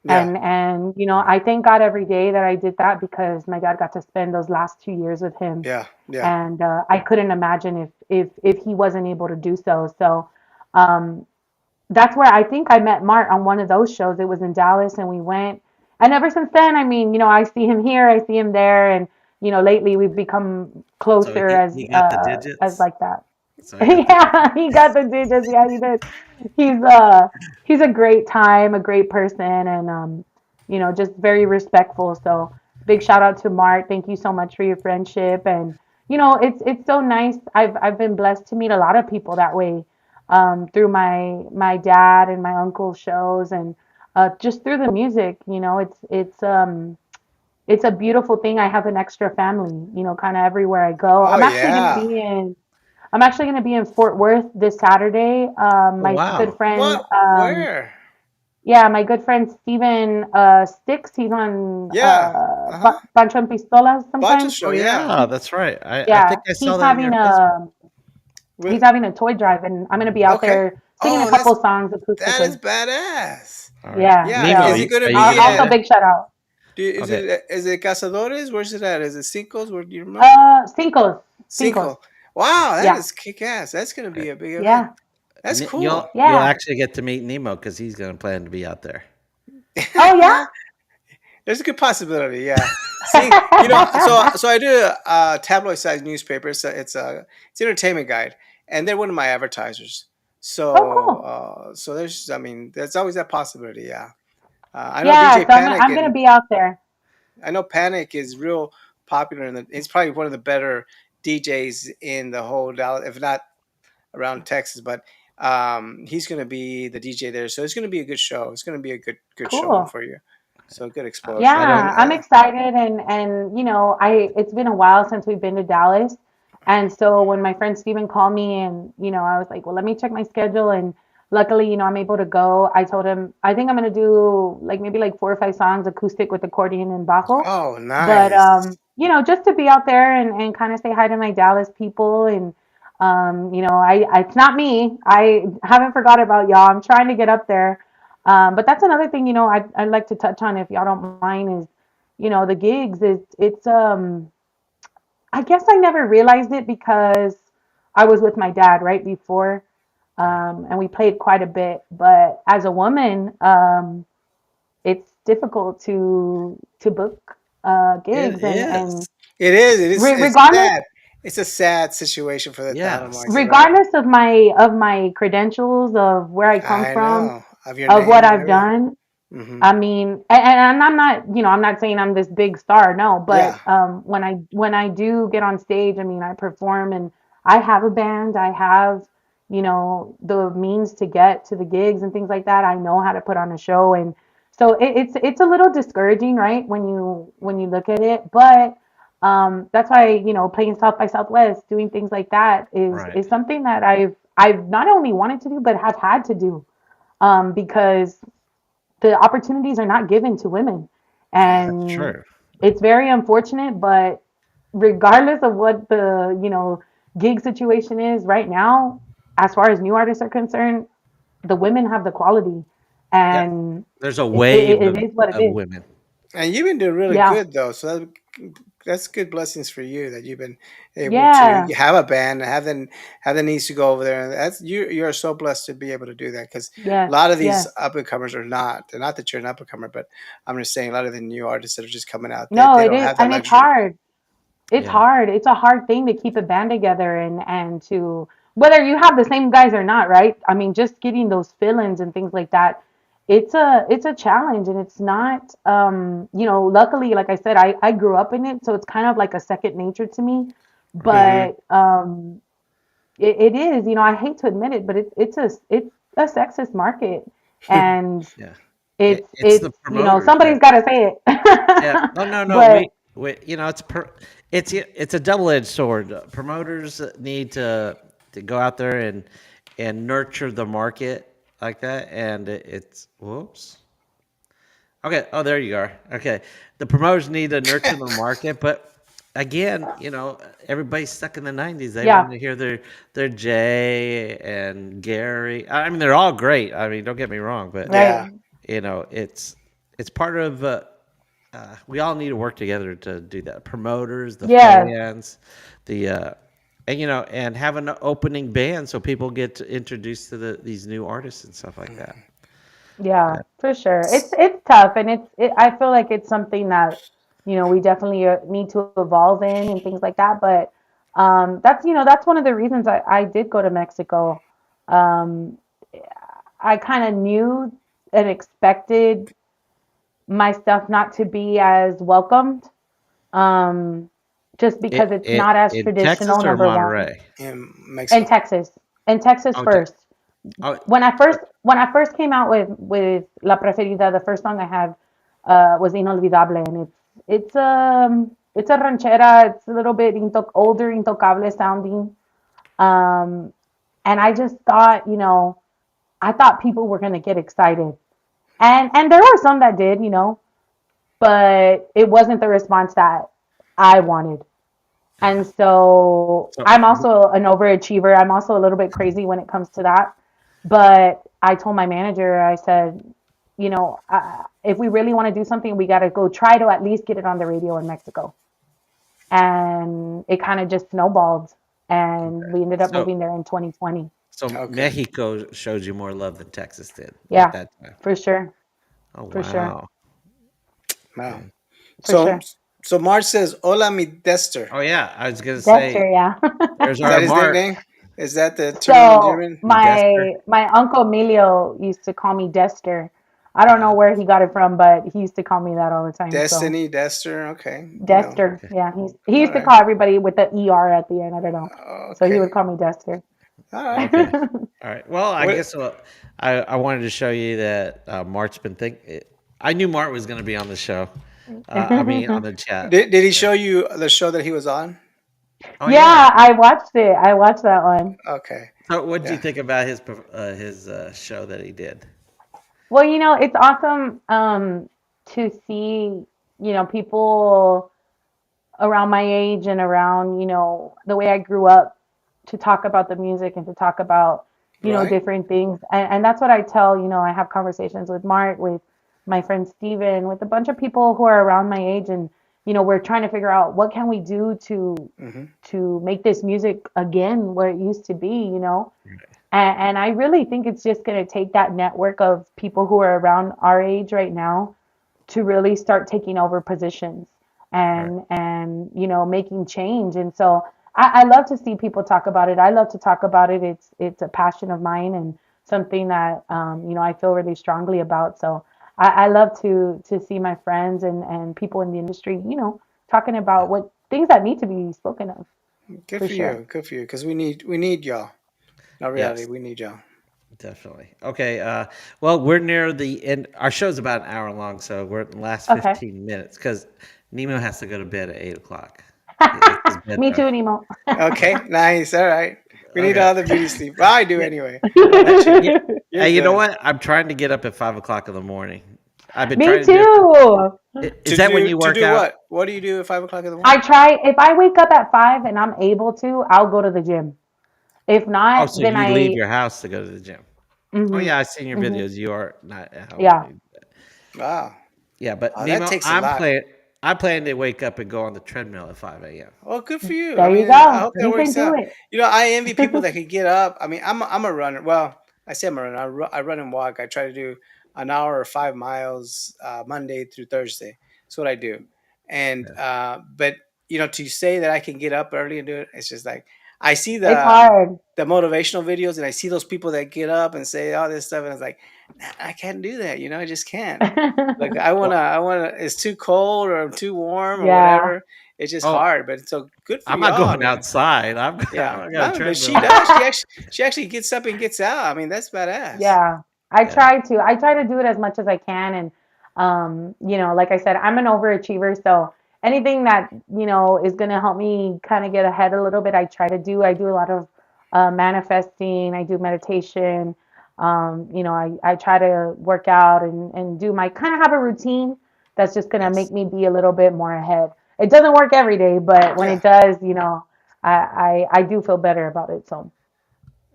[SPEAKER 2] Yeah.
[SPEAKER 3] And I thank God every day that I did that because my dad got to spend those last 2 years with him,
[SPEAKER 2] Yeah. Yeah.
[SPEAKER 3] and I couldn't imagine if he wasn't able to do so. So um, that's where I think I met Mart on one of those shows. It was in Dallas, and we went. And ever since then, I mean, I see him here, I see him there, and lately we've become
[SPEAKER 1] So
[SPEAKER 3] closer
[SPEAKER 1] he got the
[SPEAKER 3] as
[SPEAKER 1] digits.
[SPEAKER 3] like that.
[SPEAKER 1] So he got the
[SPEAKER 3] Yeah, he got the digits. Yeah, he did. He's he's a great time, a great person, and just very respectful. So big shout out to Mark. Thank you so much for your friendship, and it's so nice. I've been blessed to meet a lot of people that way, through my dad and my uncle's shows, and just through the music. It's a beautiful thing. I have an extra family, kind of everywhere I go.
[SPEAKER 2] Oh yeah.
[SPEAKER 3] I'm actually going to be in Fort Worth this Saturday.
[SPEAKER 1] Oh,
[SPEAKER 3] My good
[SPEAKER 1] wow.
[SPEAKER 3] friend,
[SPEAKER 2] What? Where?
[SPEAKER 3] yeah, my good friend Steven Sticks. He's on
[SPEAKER 2] Yeah. Uh-huh.
[SPEAKER 3] Pancho and Pistolas
[SPEAKER 2] Bacho
[SPEAKER 3] sometimes.
[SPEAKER 2] show,
[SPEAKER 1] Oh,
[SPEAKER 2] yeah.
[SPEAKER 1] yeah, that's right. I
[SPEAKER 3] Yeah,
[SPEAKER 1] think I saw that in your Facebook.
[SPEAKER 3] he's
[SPEAKER 2] Wi-
[SPEAKER 3] having a toy drive, and I'm going to be out
[SPEAKER 2] Okay.
[SPEAKER 3] there singing a
[SPEAKER 2] Oh,
[SPEAKER 3] couple songs
[SPEAKER 2] that is
[SPEAKER 3] acoustically.
[SPEAKER 2] badass.
[SPEAKER 1] All right.
[SPEAKER 3] Yeah,
[SPEAKER 2] Yeah.
[SPEAKER 1] Nemo,
[SPEAKER 2] Is
[SPEAKER 3] so
[SPEAKER 2] it gonna
[SPEAKER 1] are you
[SPEAKER 2] be
[SPEAKER 1] gonna be
[SPEAKER 3] also
[SPEAKER 2] at
[SPEAKER 1] there?
[SPEAKER 3] big shout out.
[SPEAKER 1] Okay.
[SPEAKER 2] is it Cazadores? Where's it at? Is it Cinco's? Where do you remember?
[SPEAKER 3] Cinco's.
[SPEAKER 2] Cinco. Wow, that
[SPEAKER 3] Yeah,
[SPEAKER 2] is kick ass. That's gonna be a big event.
[SPEAKER 3] yeah,
[SPEAKER 2] That's
[SPEAKER 1] You'll
[SPEAKER 2] cool.
[SPEAKER 3] yeah.
[SPEAKER 1] actually get to meet Nemo because he's gonna plan to be out there.
[SPEAKER 3] Oh yeah.
[SPEAKER 2] There's a good possibility, yeah. See, so I do a tabloid sized newspaper. It's entertainment guide, and they're one of my advertisers.
[SPEAKER 3] Oh
[SPEAKER 2] So
[SPEAKER 3] cool.
[SPEAKER 2] I mean, there's always that possibility, yeah. I know
[SPEAKER 3] Yeah,
[SPEAKER 2] DJ
[SPEAKER 3] so
[SPEAKER 2] Panic,
[SPEAKER 3] I'm gonna
[SPEAKER 2] and
[SPEAKER 3] be out there.
[SPEAKER 2] I know Panic is real popular, and it's probably one of the better DJs in the whole Dallas, if not around Texas. But he's going to be the DJ there, so it's going to be a good show. It's going to be a good showing
[SPEAKER 3] Cool.
[SPEAKER 2] for you. So good exposure,
[SPEAKER 1] I
[SPEAKER 2] and
[SPEAKER 1] don't.
[SPEAKER 3] Yeah, I'm excited, and I it's been a while since we've been to Dallas, and so when my friend Steven called me, and I was like, well, let me check my schedule, and luckily, I'm able to go. I told him I think I'm gonna do like maybe like 4 or 5 songs acoustic with accordion and bajo,
[SPEAKER 2] oh,
[SPEAKER 3] but
[SPEAKER 2] nice.
[SPEAKER 3] just to be out there and kind of say hi to my Dallas people, and it's not me. I haven't forgot about y'all. I'm trying to get up there. But that's another thing, I'd like to touch on if y'all don't mind is, the gigs is it's I guess I never realized it because I was with my dad right before, and we played quite a bit. But as a woman, it's difficult to book
[SPEAKER 1] It
[SPEAKER 3] gigs, and
[SPEAKER 1] is.
[SPEAKER 2] It is. It's
[SPEAKER 3] regardless
[SPEAKER 2] sad. It's a sad situation for the talent
[SPEAKER 1] Yes.
[SPEAKER 2] market, right?
[SPEAKER 3] regardless of my credentials, of where I come
[SPEAKER 2] I
[SPEAKER 3] from,
[SPEAKER 2] know of your
[SPEAKER 3] of what
[SPEAKER 2] name and
[SPEAKER 3] I've
[SPEAKER 2] everything.
[SPEAKER 3] done.
[SPEAKER 2] Hmm.
[SPEAKER 3] I mean, and I'm not, I'm not saying I'm this big star, no,
[SPEAKER 2] Yeah.
[SPEAKER 3] but when I do get on stage, I mean, I perform, and I have a band, I have, the means to get to the gigs and things like that. I know how to put on a show, and so it's a little discouraging, right, when you look at it, but that's why, playing South by Southwest, doing things like that is
[SPEAKER 1] Right.
[SPEAKER 3] is something that I've not only wanted to do, but have had to do, because the opportunities are not given to women.
[SPEAKER 1] That's
[SPEAKER 3] And
[SPEAKER 1] true.
[SPEAKER 3] it's very unfortunate, but regardless of what the, gig situation is right now, as far as new artists are concerned, the women have the quality,
[SPEAKER 1] Yeah.
[SPEAKER 3] and
[SPEAKER 1] There's a
[SPEAKER 3] it,
[SPEAKER 1] wave
[SPEAKER 3] it, it is what it
[SPEAKER 1] of
[SPEAKER 3] is.
[SPEAKER 1] women.
[SPEAKER 2] And you've been doing really
[SPEAKER 3] Yeah.
[SPEAKER 2] good though. So that's good blessings for you that you've been able to
[SPEAKER 3] Yeah,
[SPEAKER 2] have a band, have the needs to go over there. That's you're so blessed to be able to do that because a
[SPEAKER 3] yes,
[SPEAKER 2] lot of these
[SPEAKER 3] yes.
[SPEAKER 2] up and comers are not. They're not that you're an up and comer, but I'm just saying a lot of the new artists that are just coming out,
[SPEAKER 3] No,
[SPEAKER 2] they
[SPEAKER 3] it
[SPEAKER 2] don't
[SPEAKER 3] is,
[SPEAKER 2] have that
[SPEAKER 3] and it's
[SPEAKER 2] luxury.
[SPEAKER 3] hard. It's
[SPEAKER 1] Yeah.
[SPEAKER 3] hard. It's a hard thing to keep a band together and to whether you have the same guys or not, right? I mean, just getting those fill-ins and things like that. It's a challenge and it's not luckily like I said, I grew up in it, so it's kind of like a second nature to me.
[SPEAKER 2] Hmm.
[SPEAKER 3] But it is, I hate to admit it, but it's a sexist market and
[SPEAKER 1] Yeah. It's
[SPEAKER 3] it's
[SPEAKER 1] the promoters
[SPEAKER 3] somebody's
[SPEAKER 1] that.
[SPEAKER 3] got to say
[SPEAKER 1] Yeah.
[SPEAKER 3] it.
[SPEAKER 1] No, no, no.
[SPEAKER 3] But
[SPEAKER 1] It's a double-edged sword. Promoters need to go out there and nurture the market like that, and it's whoops. Okay. Oh, there you are. Okay. The promoters need to nurture the market, but again, everybody's stuck in the '90s. They
[SPEAKER 3] yeah,
[SPEAKER 1] want to hear their Jay and Gary. I mean, they're all great. I mean, don't get me wrong, but
[SPEAKER 3] right.
[SPEAKER 2] Yeah.
[SPEAKER 1] it's part of. We all need to work together to do that. Promoters, the
[SPEAKER 3] Yes.
[SPEAKER 1] fans, the and have an opening band so people get introduced to these new artists and stuff like that.
[SPEAKER 3] Yeah, for sure. It's tough, and I feel like it's something that we definitely need to evolve in and things like that. But that's one of the reasons I did go to Mexico. Um, I kind of knew and expected my stuff not to be as welcomed, um, just because it's not as
[SPEAKER 1] In Texas
[SPEAKER 3] traditional.
[SPEAKER 1] or
[SPEAKER 3] Number one,
[SPEAKER 1] Monterey?
[SPEAKER 2] In
[SPEAKER 3] in
[SPEAKER 2] Mexico.
[SPEAKER 3] Texas, in Texas
[SPEAKER 1] Oh,
[SPEAKER 3] first.
[SPEAKER 1] oh,
[SPEAKER 3] When I first came out with La Preferida, the first song I had was Inolvidable, and it's a ranchera. It's a little bit older, intocable sounding, um, and I just thought, I thought people were gonna get excited, and there were some that did, but it wasn't the response that I wanted. And so
[SPEAKER 1] so
[SPEAKER 3] I'm also an overachiever. I'm also a little bit crazy when it comes to that. But I told my manager, I said, if we really want to do something, we got to go try to at least get it on the radio in Mexico. And it kind of just snowballed. And we ended up
[SPEAKER 1] so
[SPEAKER 3] moving there in 2020.
[SPEAKER 1] so
[SPEAKER 2] Okay.
[SPEAKER 1] Mexico showed you more love than Texas did at
[SPEAKER 3] Yeah,
[SPEAKER 1] that time.
[SPEAKER 3] for sure.
[SPEAKER 1] Oh
[SPEAKER 3] For sure.
[SPEAKER 1] wow.
[SPEAKER 2] Wow.
[SPEAKER 1] Okay.
[SPEAKER 3] For
[SPEAKER 2] So
[SPEAKER 3] sure.
[SPEAKER 2] so March says, "Hola, mi Dexter."
[SPEAKER 1] Oh yeah, I was gonna say
[SPEAKER 3] Dexter, yeah.
[SPEAKER 1] there's
[SPEAKER 2] Is
[SPEAKER 1] our
[SPEAKER 2] that his
[SPEAKER 1] Mark.
[SPEAKER 2] nickname? Is that the term in
[SPEAKER 3] So
[SPEAKER 2] German?
[SPEAKER 3] my
[SPEAKER 1] Dester.
[SPEAKER 3] my uncle Emilio used to call me Dexter. I don't know
[SPEAKER 2] Uh,
[SPEAKER 3] where he got it from, but he used to call me that all the time. So
[SPEAKER 2] Destiny, Dexter. Okay.
[SPEAKER 3] Dexter,
[SPEAKER 1] Okay.
[SPEAKER 3] yeah, he
[SPEAKER 2] All
[SPEAKER 3] used to
[SPEAKER 2] right.
[SPEAKER 3] call everybody with the ER at the end. I don't know. So he would
[SPEAKER 2] Okay.
[SPEAKER 3] call me Dexter.
[SPEAKER 2] All right.
[SPEAKER 1] Okay. All right. Well, I
[SPEAKER 2] What
[SPEAKER 1] guess I wanted to show you that Mart's been thinking. I knew Mart was going to be on the show. I mean, on the chat.
[SPEAKER 2] did he show you the show that he was on?
[SPEAKER 1] Oh yeah.
[SPEAKER 3] Yeah, I watched it. I watched that one.
[SPEAKER 2] Okay.
[SPEAKER 1] So, what did you
[SPEAKER 2] Yeah.
[SPEAKER 1] think about his show that he did?
[SPEAKER 3] Well, it's awesome to see, people around my age and around, the way I grew up to talk about the music and to talk about,
[SPEAKER 2] Right.
[SPEAKER 3] different things. And that's what I tell, I have conversations with Mark, with my friend Steven, with a bunch of people who are around my age and we're trying to figure out what can we do
[SPEAKER 2] Hmm.
[SPEAKER 3] to make this music again where it used to be. And I really think it's just going to take that network of people who are around our age right now to really start taking over positions
[SPEAKER 1] Right.
[SPEAKER 3] and making change. And so I love to see people talk about it. I love to talk about it. It's a passion of mine and something that I feel really strongly about. So I love to see my friends and people in the industry talking
[SPEAKER 1] Yeah.
[SPEAKER 3] about what things that need to be spoken of
[SPEAKER 2] Good
[SPEAKER 3] for
[SPEAKER 2] for
[SPEAKER 3] sure.
[SPEAKER 2] you. Good for you. Because we need y'all. Not reality.
[SPEAKER 1] Yes.
[SPEAKER 2] We need y'all.
[SPEAKER 1] Definitely. Okay. Well, we're near the end. Our show's about an hour long, so we're in the last
[SPEAKER 3] Okay.
[SPEAKER 1] 15 minutes because Nemo has to go to bed at 8 o'clock. It's his
[SPEAKER 3] Me
[SPEAKER 1] bedtime.
[SPEAKER 3] too, Nemo.
[SPEAKER 2] Okay. Nice. All right. We need
[SPEAKER 1] Okay.
[SPEAKER 2] all the beauty sleep. Well, I do
[SPEAKER 1] Yeah.
[SPEAKER 2] anyway. What about you?
[SPEAKER 1] Yeah.
[SPEAKER 2] You're
[SPEAKER 1] You know
[SPEAKER 2] good.
[SPEAKER 1] what? I'm trying to get up at 5 o'clock in the morning. I've been
[SPEAKER 3] Me
[SPEAKER 1] trying to do it.
[SPEAKER 3] too.
[SPEAKER 1] Is that when you
[SPEAKER 2] To
[SPEAKER 1] work
[SPEAKER 2] do
[SPEAKER 1] out?
[SPEAKER 2] what? What do you do at 5 o'clock in the
[SPEAKER 3] I
[SPEAKER 2] morning?
[SPEAKER 3] try if I wake up at 5 and I'm able to, I'll go to the gym. If
[SPEAKER 1] Oh,
[SPEAKER 3] not,
[SPEAKER 1] so
[SPEAKER 3] then
[SPEAKER 1] you leave
[SPEAKER 3] I
[SPEAKER 1] your house to go to the gym. Oh
[SPEAKER 3] mhm
[SPEAKER 1] yeah, I've seen your
[SPEAKER 3] mhm
[SPEAKER 1] videos. You are not at home.
[SPEAKER 3] yeah.
[SPEAKER 2] Wow.
[SPEAKER 1] Yeah, but
[SPEAKER 2] Oh, that
[SPEAKER 1] Nemo,
[SPEAKER 2] takes a lot.
[SPEAKER 1] I plan to wake up and go on the treadmill at 5 a.m.
[SPEAKER 2] Well, good for you. I
[SPEAKER 3] There you
[SPEAKER 2] mean, I
[SPEAKER 3] go.
[SPEAKER 2] hope that
[SPEAKER 3] You can
[SPEAKER 2] works
[SPEAKER 3] do
[SPEAKER 2] out.
[SPEAKER 3] it.
[SPEAKER 2] I envy people that could get up. I mean, I'm a runner. Well, I say I'm a runner. I run and walk. I try to do an hour or 5 miles Monday through Thursday. That's what I do. And but to say that I can get up early and do it, it's just like I see
[SPEAKER 3] It's hard.
[SPEAKER 2] the motivational videos and I see those people that get up and say all this stuff, and it's like, nah, I can't do that. I just can't. Like
[SPEAKER 1] Well,
[SPEAKER 2] I wanna. It's too cold or I'm too warm or
[SPEAKER 3] Yeah.
[SPEAKER 2] whatever. It's just
[SPEAKER 1] oh,
[SPEAKER 2] hard, but it's so good for
[SPEAKER 1] I'm not
[SPEAKER 2] y'all,
[SPEAKER 1] going
[SPEAKER 2] man.
[SPEAKER 1] outside.
[SPEAKER 2] Yeah,
[SPEAKER 1] I got a
[SPEAKER 2] no, but
[SPEAKER 1] treadmill
[SPEAKER 2] she
[SPEAKER 1] here.
[SPEAKER 2] does. She actually gets up and gets out. I mean, that's badass.
[SPEAKER 3] Yeah, I
[SPEAKER 1] Yeah.
[SPEAKER 3] try to. I try to do it as much as I can, and like I said, I'm an overachiever, so anything that is gonna help me kind of get ahead a little bit, I try to do. I do a lot of manifesting. I do meditation. I try to work out and do my kind of have a routine that's just gonna make
[SPEAKER 1] Yes.
[SPEAKER 3] me be a little bit more ahead. It doesn't work every day, but when
[SPEAKER 2] Yeah.
[SPEAKER 3] it does, I do feel better about it. So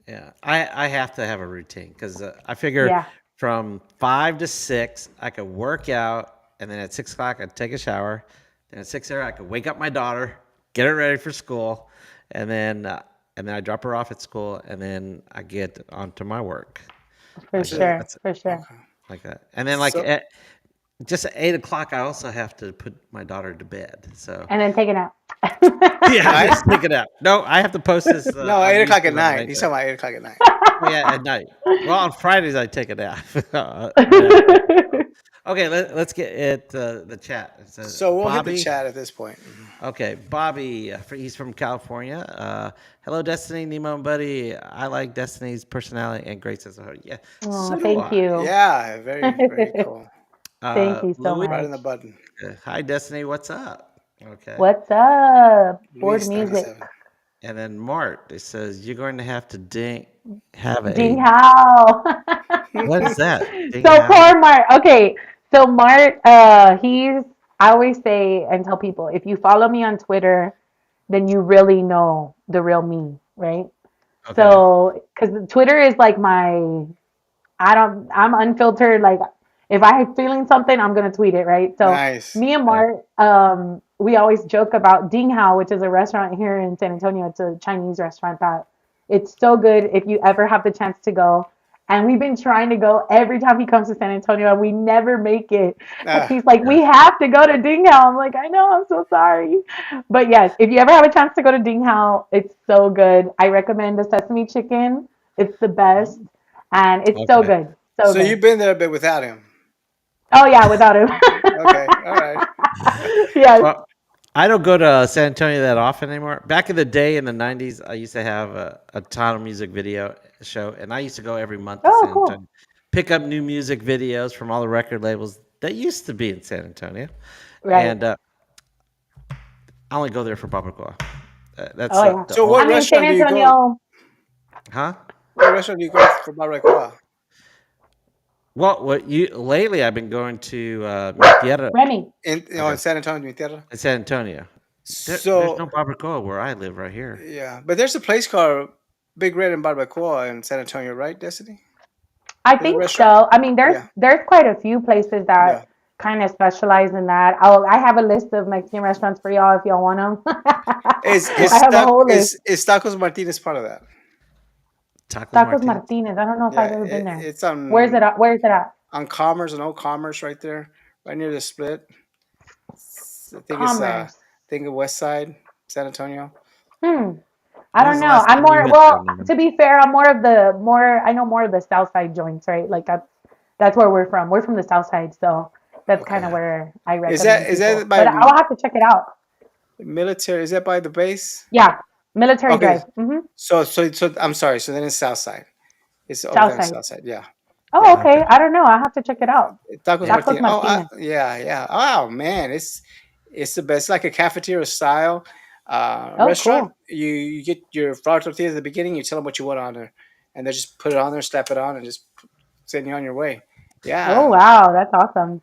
[SPEAKER 1] Yeah, I have to have a routine because I figure
[SPEAKER 3] yeah,
[SPEAKER 1] from 5 to 6 I could work out, and then at 6 o'clock I'd take a shower. Then at 6 there I could wake up my daughter, get her ready for school, and then I drop her off at school, and then I get onto my work
[SPEAKER 3] for
[SPEAKER 1] like
[SPEAKER 2] So,
[SPEAKER 1] that.
[SPEAKER 3] sure,
[SPEAKER 1] That's
[SPEAKER 3] for sure.
[SPEAKER 2] okay.
[SPEAKER 1] like that. And then
[SPEAKER 2] So,
[SPEAKER 1] just at 8 o'clock I also have to put my daughter to bed. So
[SPEAKER 3] And then take it out.
[SPEAKER 1] yeah,
[SPEAKER 2] night?
[SPEAKER 1] just pick it up. No, I have to post this
[SPEAKER 2] No,
[SPEAKER 1] on
[SPEAKER 2] 8 o'clock at
[SPEAKER 1] YouTube on
[SPEAKER 2] night. He's
[SPEAKER 1] nighttime.
[SPEAKER 2] talking about 8 o'clock at night.
[SPEAKER 1] Oh yeah, at night. Well, on Fridays I take a nap right after I get home. Okay, let's get at the chat. It says
[SPEAKER 2] So we'll hit the
[SPEAKER 1] Bobby.
[SPEAKER 2] chat at this point. Mhm.
[SPEAKER 1] Okay, Bobby. He's from California. Hello, Destiny, Nemo, and Buddy. I like Destiny's personality and great sense of humor. Yeah,
[SPEAKER 3] Oh,
[SPEAKER 1] so do
[SPEAKER 3] thank
[SPEAKER 1] I.
[SPEAKER 3] you.
[SPEAKER 2] Yeah, very, very cool.
[SPEAKER 3] Thank you so
[SPEAKER 1] Louis.
[SPEAKER 2] Right
[SPEAKER 3] much.
[SPEAKER 2] on the button.
[SPEAKER 1] Hi, Destiny. What's up? Okay,
[SPEAKER 3] What's up? Ford
[SPEAKER 2] Luis
[SPEAKER 3] Music.
[SPEAKER 2] 97.
[SPEAKER 1] and then Mart. It says you're going to have to have
[SPEAKER 3] Ding
[SPEAKER 1] a.
[SPEAKER 3] Hao.
[SPEAKER 1] What is that? Ding
[SPEAKER 3] So
[SPEAKER 1] how?
[SPEAKER 3] poor Mart. Okay. So Mart, I always say and tell people, if you follow me on Twitter, then you really know the real me, right?
[SPEAKER 1] Okay.
[SPEAKER 3] So, because Twitter is like I'm unfiltered. Like, if I'm feeling something, I'm gonna tweet it, right? So,
[SPEAKER 2] Nice.
[SPEAKER 3] me and
[SPEAKER 1] Yeah.
[SPEAKER 3] Mart, we always joke about Ding Hao, which is a restaurant here in San Antonio. It's a Chinese restaurant that it's so good if you ever have the chance to go. And we've been trying to go every time he comes to San Antonio, and we never make it. And
[SPEAKER 2] Ah,
[SPEAKER 3] he's like,
[SPEAKER 1] Yeah.
[SPEAKER 3] "We have to go to Ding Hao." I'm like, "I know, I'm so sorry." But yes, if you ever have a chance to go to Ding Hao, it's so good. I recommend the sesame chicken. It's the best, and it's so
[SPEAKER 1] Okay.
[SPEAKER 3] good, so
[SPEAKER 2] so
[SPEAKER 3] good.
[SPEAKER 2] you've been there, but without him.
[SPEAKER 3] Oh yeah, without him.
[SPEAKER 2] Okay. All right.
[SPEAKER 3] Yes.
[SPEAKER 1] Well, I don't go to San Antonio that often anymore. Back in the day, in the '90s, I used to have a Tejano music video show, and I used to go every month to
[SPEAKER 3] Oh,
[SPEAKER 1] San
[SPEAKER 3] cool.
[SPEAKER 1] Antonio, pick up new music videos from all the record labels that used to be in San Antonio,
[SPEAKER 3] Right.
[SPEAKER 1] and I only go there for barbacoa. That's
[SPEAKER 3] Oh yeah.
[SPEAKER 1] the
[SPEAKER 2] So
[SPEAKER 3] I
[SPEAKER 2] what
[SPEAKER 1] only.
[SPEAKER 3] mean, San
[SPEAKER 2] restaurant do you go?
[SPEAKER 3] Antonio.
[SPEAKER 1] Huh?
[SPEAKER 2] What restaurant do you go for barbacoa?
[SPEAKER 1] Well, what you lately I've been going to Mi Tierra
[SPEAKER 3] Remy.
[SPEAKER 2] In
[SPEAKER 1] okay,
[SPEAKER 2] San Antonio, mi tierra.
[SPEAKER 1] in San Antonio. There's no
[SPEAKER 2] So
[SPEAKER 1] barbacoa where I live right here.
[SPEAKER 2] yeah, but there's a place called Big Red and Barbacoa in San Antonio, right, Destiny?
[SPEAKER 3] I
[SPEAKER 2] There's a
[SPEAKER 3] think
[SPEAKER 2] restaurant.
[SPEAKER 3] so. I mean, there's
[SPEAKER 2] Yeah,
[SPEAKER 3] there's quite a few places
[SPEAKER 2] yeah.
[SPEAKER 3] that kind of specialize in that. I have a list of Mexican restaurants for y'all if y'all want them.
[SPEAKER 2] Is
[SPEAKER 3] I have a whole list.
[SPEAKER 2] Tacos Martinez part of that?
[SPEAKER 1] Tacos
[SPEAKER 3] Tacos
[SPEAKER 1] Martinez.
[SPEAKER 3] Martinez. I don't know if
[SPEAKER 2] Yeah,
[SPEAKER 3] I've ever been there.
[SPEAKER 2] it's
[SPEAKER 3] Where's it at? Where is it at?
[SPEAKER 2] on Commerce and Old Commerce right there, right near the split. I think it's
[SPEAKER 3] Commerce.
[SPEAKER 2] think of West Side, San Antonio.
[SPEAKER 3] Hmm. I
[SPEAKER 1] When
[SPEAKER 3] don't
[SPEAKER 1] was the
[SPEAKER 3] know.
[SPEAKER 1] last
[SPEAKER 3] I'm
[SPEAKER 1] time you
[SPEAKER 3] more
[SPEAKER 1] went there,
[SPEAKER 3] well.
[SPEAKER 1] Nemo?
[SPEAKER 3] To be fair, I'm more of the more. I know more of the South Side joints, right? Like that's where we're from. We're from the South Side, so that's kind
[SPEAKER 2] Okay.
[SPEAKER 3] of where I
[SPEAKER 2] Is
[SPEAKER 3] recommend
[SPEAKER 2] that
[SPEAKER 3] people.
[SPEAKER 2] by
[SPEAKER 3] But I'll have to check it out.
[SPEAKER 2] military? Is that by the base?
[SPEAKER 3] Yeah, Military
[SPEAKER 2] Okay.
[SPEAKER 3] Drive.
[SPEAKER 2] So I'm sorry. So then it's South Side. It's over
[SPEAKER 3] South
[SPEAKER 2] there on
[SPEAKER 3] Side.
[SPEAKER 2] South Side. Yeah.
[SPEAKER 3] Oh,
[SPEAKER 2] Yeah.
[SPEAKER 1] Okay.
[SPEAKER 3] okay. I don't know. I have to check it out.
[SPEAKER 2] Tacos
[SPEAKER 1] Yeah.
[SPEAKER 3] Tacos
[SPEAKER 2] Martinez. Oh,
[SPEAKER 3] Martinez.
[SPEAKER 2] yeah, yeah. Oh man, it's the best. It's like a cafeteria style
[SPEAKER 3] Oh,
[SPEAKER 2] restaurant.
[SPEAKER 3] cool.
[SPEAKER 2] You get your flour tortillas at the beginning. You tell them what you want on there, and they just put it on there, slap it on, and just send you on your way.
[SPEAKER 3] Oh,
[SPEAKER 2] Yeah,
[SPEAKER 3] wow. That's awesome.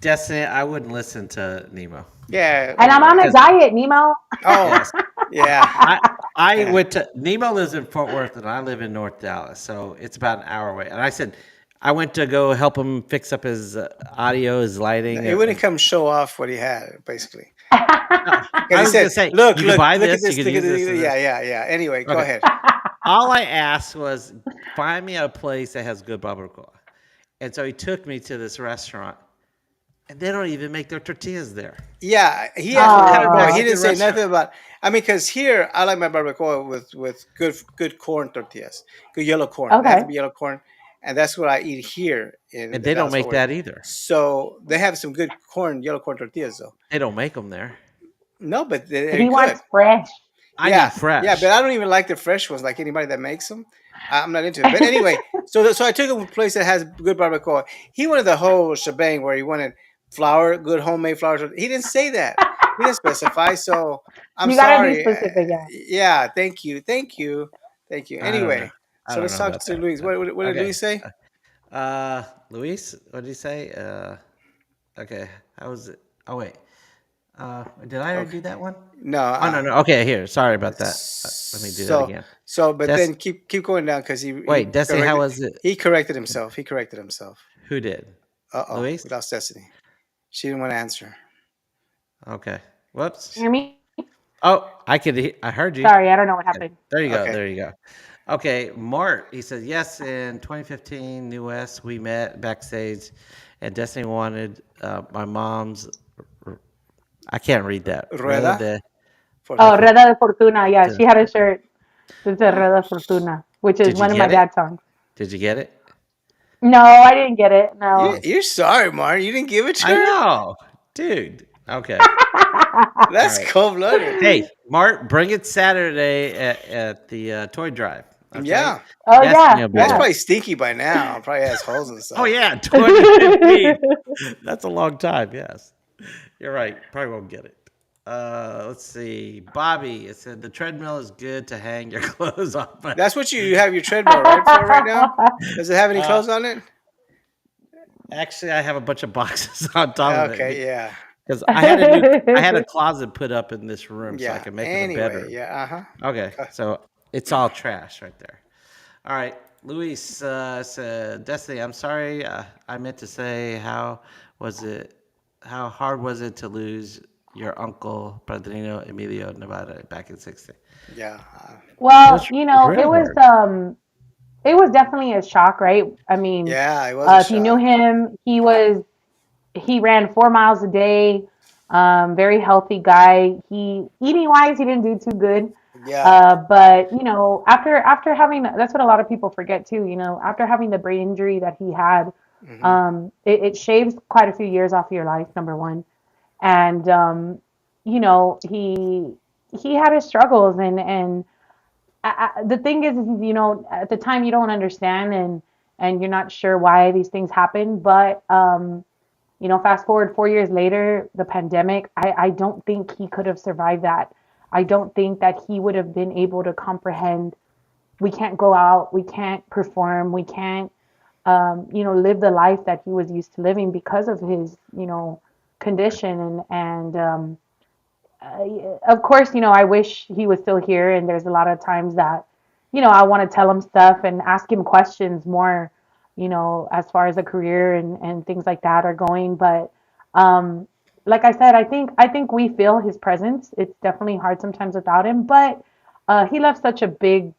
[SPEAKER 1] Destiny, I wouldn't listen to Nemo
[SPEAKER 2] yeah.
[SPEAKER 3] And I'm on a
[SPEAKER 1] because
[SPEAKER 3] diet, Nemo.
[SPEAKER 2] Oh,
[SPEAKER 1] yes,
[SPEAKER 2] yeah,
[SPEAKER 1] I
[SPEAKER 2] yeah.
[SPEAKER 1] went to Nemo lives in Fort Worth and I live in North Dallas, so it's about an hour away. And I said, I went to go help him fix up his audio, his lighting.
[SPEAKER 2] He wouldn't come show off what he had, basically. Because
[SPEAKER 1] I
[SPEAKER 2] he
[SPEAKER 1] was gonna
[SPEAKER 2] said,
[SPEAKER 1] say,
[SPEAKER 2] "Look,
[SPEAKER 1] you could
[SPEAKER 2] look,
[SPEAKER 1] buy
[SPEAKER 2] look at
[SPEAKER 1] this, you
[SPEAKER 2] this,
[SPEAKER 1] could
[SPEAKER 2] look at
[SPEAKER 1] use
[SPEAKER 2] this."
[SPEAKER 1] this and
[SPEAKER 2] Yeah,
[SPEAKER 1] this.
[SPEAKER 2] yeah, yeah. Anyway, go
[SPEAKER 1] Okay.
[SPEAKER 2] ahead.
[SPEAKER 1] All I asked was find me a place that has good barbacoa. And so he took me to this restaurant, and they don't even make their tortillas there.
[SPEAKER 2] Yeah, he
[SPEAKER 1] That's
[SPEAKER 2] asked for
[SPEAKER 1] what kind of
[SPEAKER 2] barbacoa. He
[SPEAKER 3] Oh,
[SPEAKER 2] didn't
[SPEAKER 1] Mexican
[SPEAKER 2] say
[SPEAKER 1] restaurant.
[SPEAKER 2] nothing about. I mean, because here I like my barbacoa with good corn tortillas, good yellow corn. They have to
[SPEAKER 3] okay.
[SPEAKER 2] be yellow corn, and that's what I eat here in
[SPEAKER 1] And
[SPEAKER 2] the
[SPEAKER 1] they don't
[SPEAKER 2] Dallas Fort
[SPEAKER 1] make
[SPEAKER 2] Worth.
[SPEAKER 1] that either.
[SPEAKER 2] So they have some good corn, yellow corn tortillas, though.
[SPEAKER 1] They don't make them there.
[SPEAKER 2] No, but they're
[SPEAKER 3] He
[SPEAKER 2] good.
[SPEAKER 3] wants fresh.
[SPEAKER 1] I
[SPEAKER 2] Yeah,
[SPEAKER 1] need
[SPEAKER 2] yeah, but
[SPEAKER 1] fresh.
[SPEAKER 2] I don't even like the fresh ones. Like anybody that makes them, I'm not into it. But anyway, so I took him to a place that has good barbacoa. He wanted the whole shebang where he wanted flour, good homemade flour. He didn't say that. He didn't specify. So I'm
[SPEAKER 3] You gotta be
[SPEAKER 2] sorry.
[SPEAKER 3] specific, yeah.
[SPEAKER 2] Yeah, thank you, thank you, thank you.
[SPEAKER 1] I don't know.
[SPEAKER 2] Anyway,
[SPEAKER 1] I
[SPEAKER 2] so
[SPEAKER 1] don't
[SPEAKER 2] let's
[SPEAKER 1] know
[SPEAKER 2] talk
[SPEAKER 1] about
[SPEAKER 2] to
[SPEAKER 1] that.
[SPEAKER 2] Luis. What did
[SPEAKER 1] Okay.
[SPEAKER 2] Luis say?
[SPEAKER 1] Luis, what did he say? Okay. How was it? Oh wait. Did I already
[SPEAKER 2] Okay,
[SPEAKER 1] do that one?
[SPEAKER 2] no.
[SPEAKER 1] Oh no no. Okay, here. Sorry about that. Let me do that
[SPEAKER 2] So
[SPEAKER 1] again.
[SPEAKER 2] but
[SPEAKER 1] Des,
[SPEAKER 2] then keep going down because
[SPEAKER 1] wait, Desi, how was it?
[SPEAKER 2] he corrected himself. He corrected himself.
[SPEAKER 1] Who did?
[SPEAKER 2] We
[SPEAKER 1] Luis?
[SPEAKER 2] lost Destiny. She didn't want to answer.
[SPEAKER 1] Okay.
[SPEAKER 3] You
[SPEAKER 1] Whoops.
[SPEAKER 3] hear me?
[SPEAKER 1] Oh, I heard you.
[SPEAKER 3] Sorry, I don't know what
[SPEAKER 1] Okay,
[SPEAKER 3] happened.
[SPEAKER 1] there you go.
[SPEAKER 2] Okay.
[SPEAKER 1] There you go. Okay, Mart. He said yes. In 2015, New West, we met backstage, and Destiny wanted my mom's. I can't read that. Rather
[SPEAKER 2] Rueda
[SPEAKER 1] the
[SPEAKER 2] for
[SPEAKER 3] Oh, Reda de Fortuna. Yeah, she had a shirt that said Reda de Fortuna, which is
[SPEAKER 1] Did you
[SPEAKER 3] one of my
[SPEAKER 1] get it?
[SPEAKER 3] dad's songs.
[SPEAKER 1] Did you get it?
[SPEAKER 3] No, I didn't get it.
[SPEAKER 2] you.
[SPEAKER 3] No.
[SPEAKER 2] You're sorry, Martin. You didn't give it to
[SPEAKER 1] I
[SPEAKER 2] her.
[SPEAKER 1] know, dude. Okay. All
[SPEAKER 2] That's
[SPEAKER 1] right.
[SPEAKER 2] cold blooded.
[SPEAKER 1] Hey, Mart, bring it Saturday at the toy drive. Okay.
[SPEAKER 2] Yeah,
[SPEAKER 3] Oh
[SPEAKER 1] Destiny
[SPEAKER 3] yeah,
[SPEAKER 1] will be
[SPEAKER 2] that's
[SPEAKER 3] yeah.
[SPEAKER 1] there.
[SPEAKER 2] probably stinky by now. Probably has holes and
[SPEAKER 1] Oh
[SPEAKER 2] stuff.
[SPEAKER 1] yeah, 2015. That's a long time. Yes, you're right. Probably won't get it. Let's see. Bobby, it said the treadmill is good to hang your clothes on, but
[SPEAKER 2] That's what you have your treadmill right for right now. Does it have any
[SPEAKER 1] uh,
[SPEAKER 2] clothes on it?
[SPEAKER 1] actually, I have a bunch of boxes on top of it
[SPEAKER 2] Okay, yeah,
[SPEAKER 1] because I had a closet put up in this room so I
[SPEAKER 2] yeah.
[SPEAKER 1] could make it a
[SPEAKER 2] Anyway,
[SPEAKER 1] bedroom.
[SPEAKER 2] yeah,
[SPEAKER 1] Okay,
[SPEAKER 2] uh huh.
[SPEAKER 1] so it's all trash right there. All right, Luis said, Destiny, I'm sorry. I meant to say, was it, how hard was it to lose your uncle, Padrino Emilio Navaira, back in 60?
[SPEAKER 2] Yeah,
[SPEAKER 1] It
[SPEAKER 3] Well,
[SPEAKER 1] was, it's really hard.
[SPEAKER 3] it was definitely a shock, right? I mean,
[SPEAKER 2] yeah. It was a
[SPEAKER 3] if you knew
[SPEAKER 2] shock.
[SPEAKER 3] him, he ran 4 miles a day. Very healthy guy. He eating wise, he didn't do too good.
[SPEAKER 2] Yeah.
[SPEAKER 3] But after having that's what a lot of people forget too. After having the brain injury that he had,
[SPEAKER 2] Hmm.
[SPEAKER 3] it shaves quite a few years off your life. Number one, and he had his struggles, and the thing is, at the time you don't understand, and you're not sure why these things happen, but fast forward 4 years later, the pandemic, I don't think he could have survived that. I don't think that he would have been able to comprehend we can't go out, we can't perform, we can't, live the life that he was used to living because of his, condition. Of course, I wish he was still here. And there's a lot of times that, I want to tell him stuff and ask him questions more, as far as a career and things like that are going. But um, like I said, I think we feel his presence. It's definitely hard sometimes without him, but he left such a big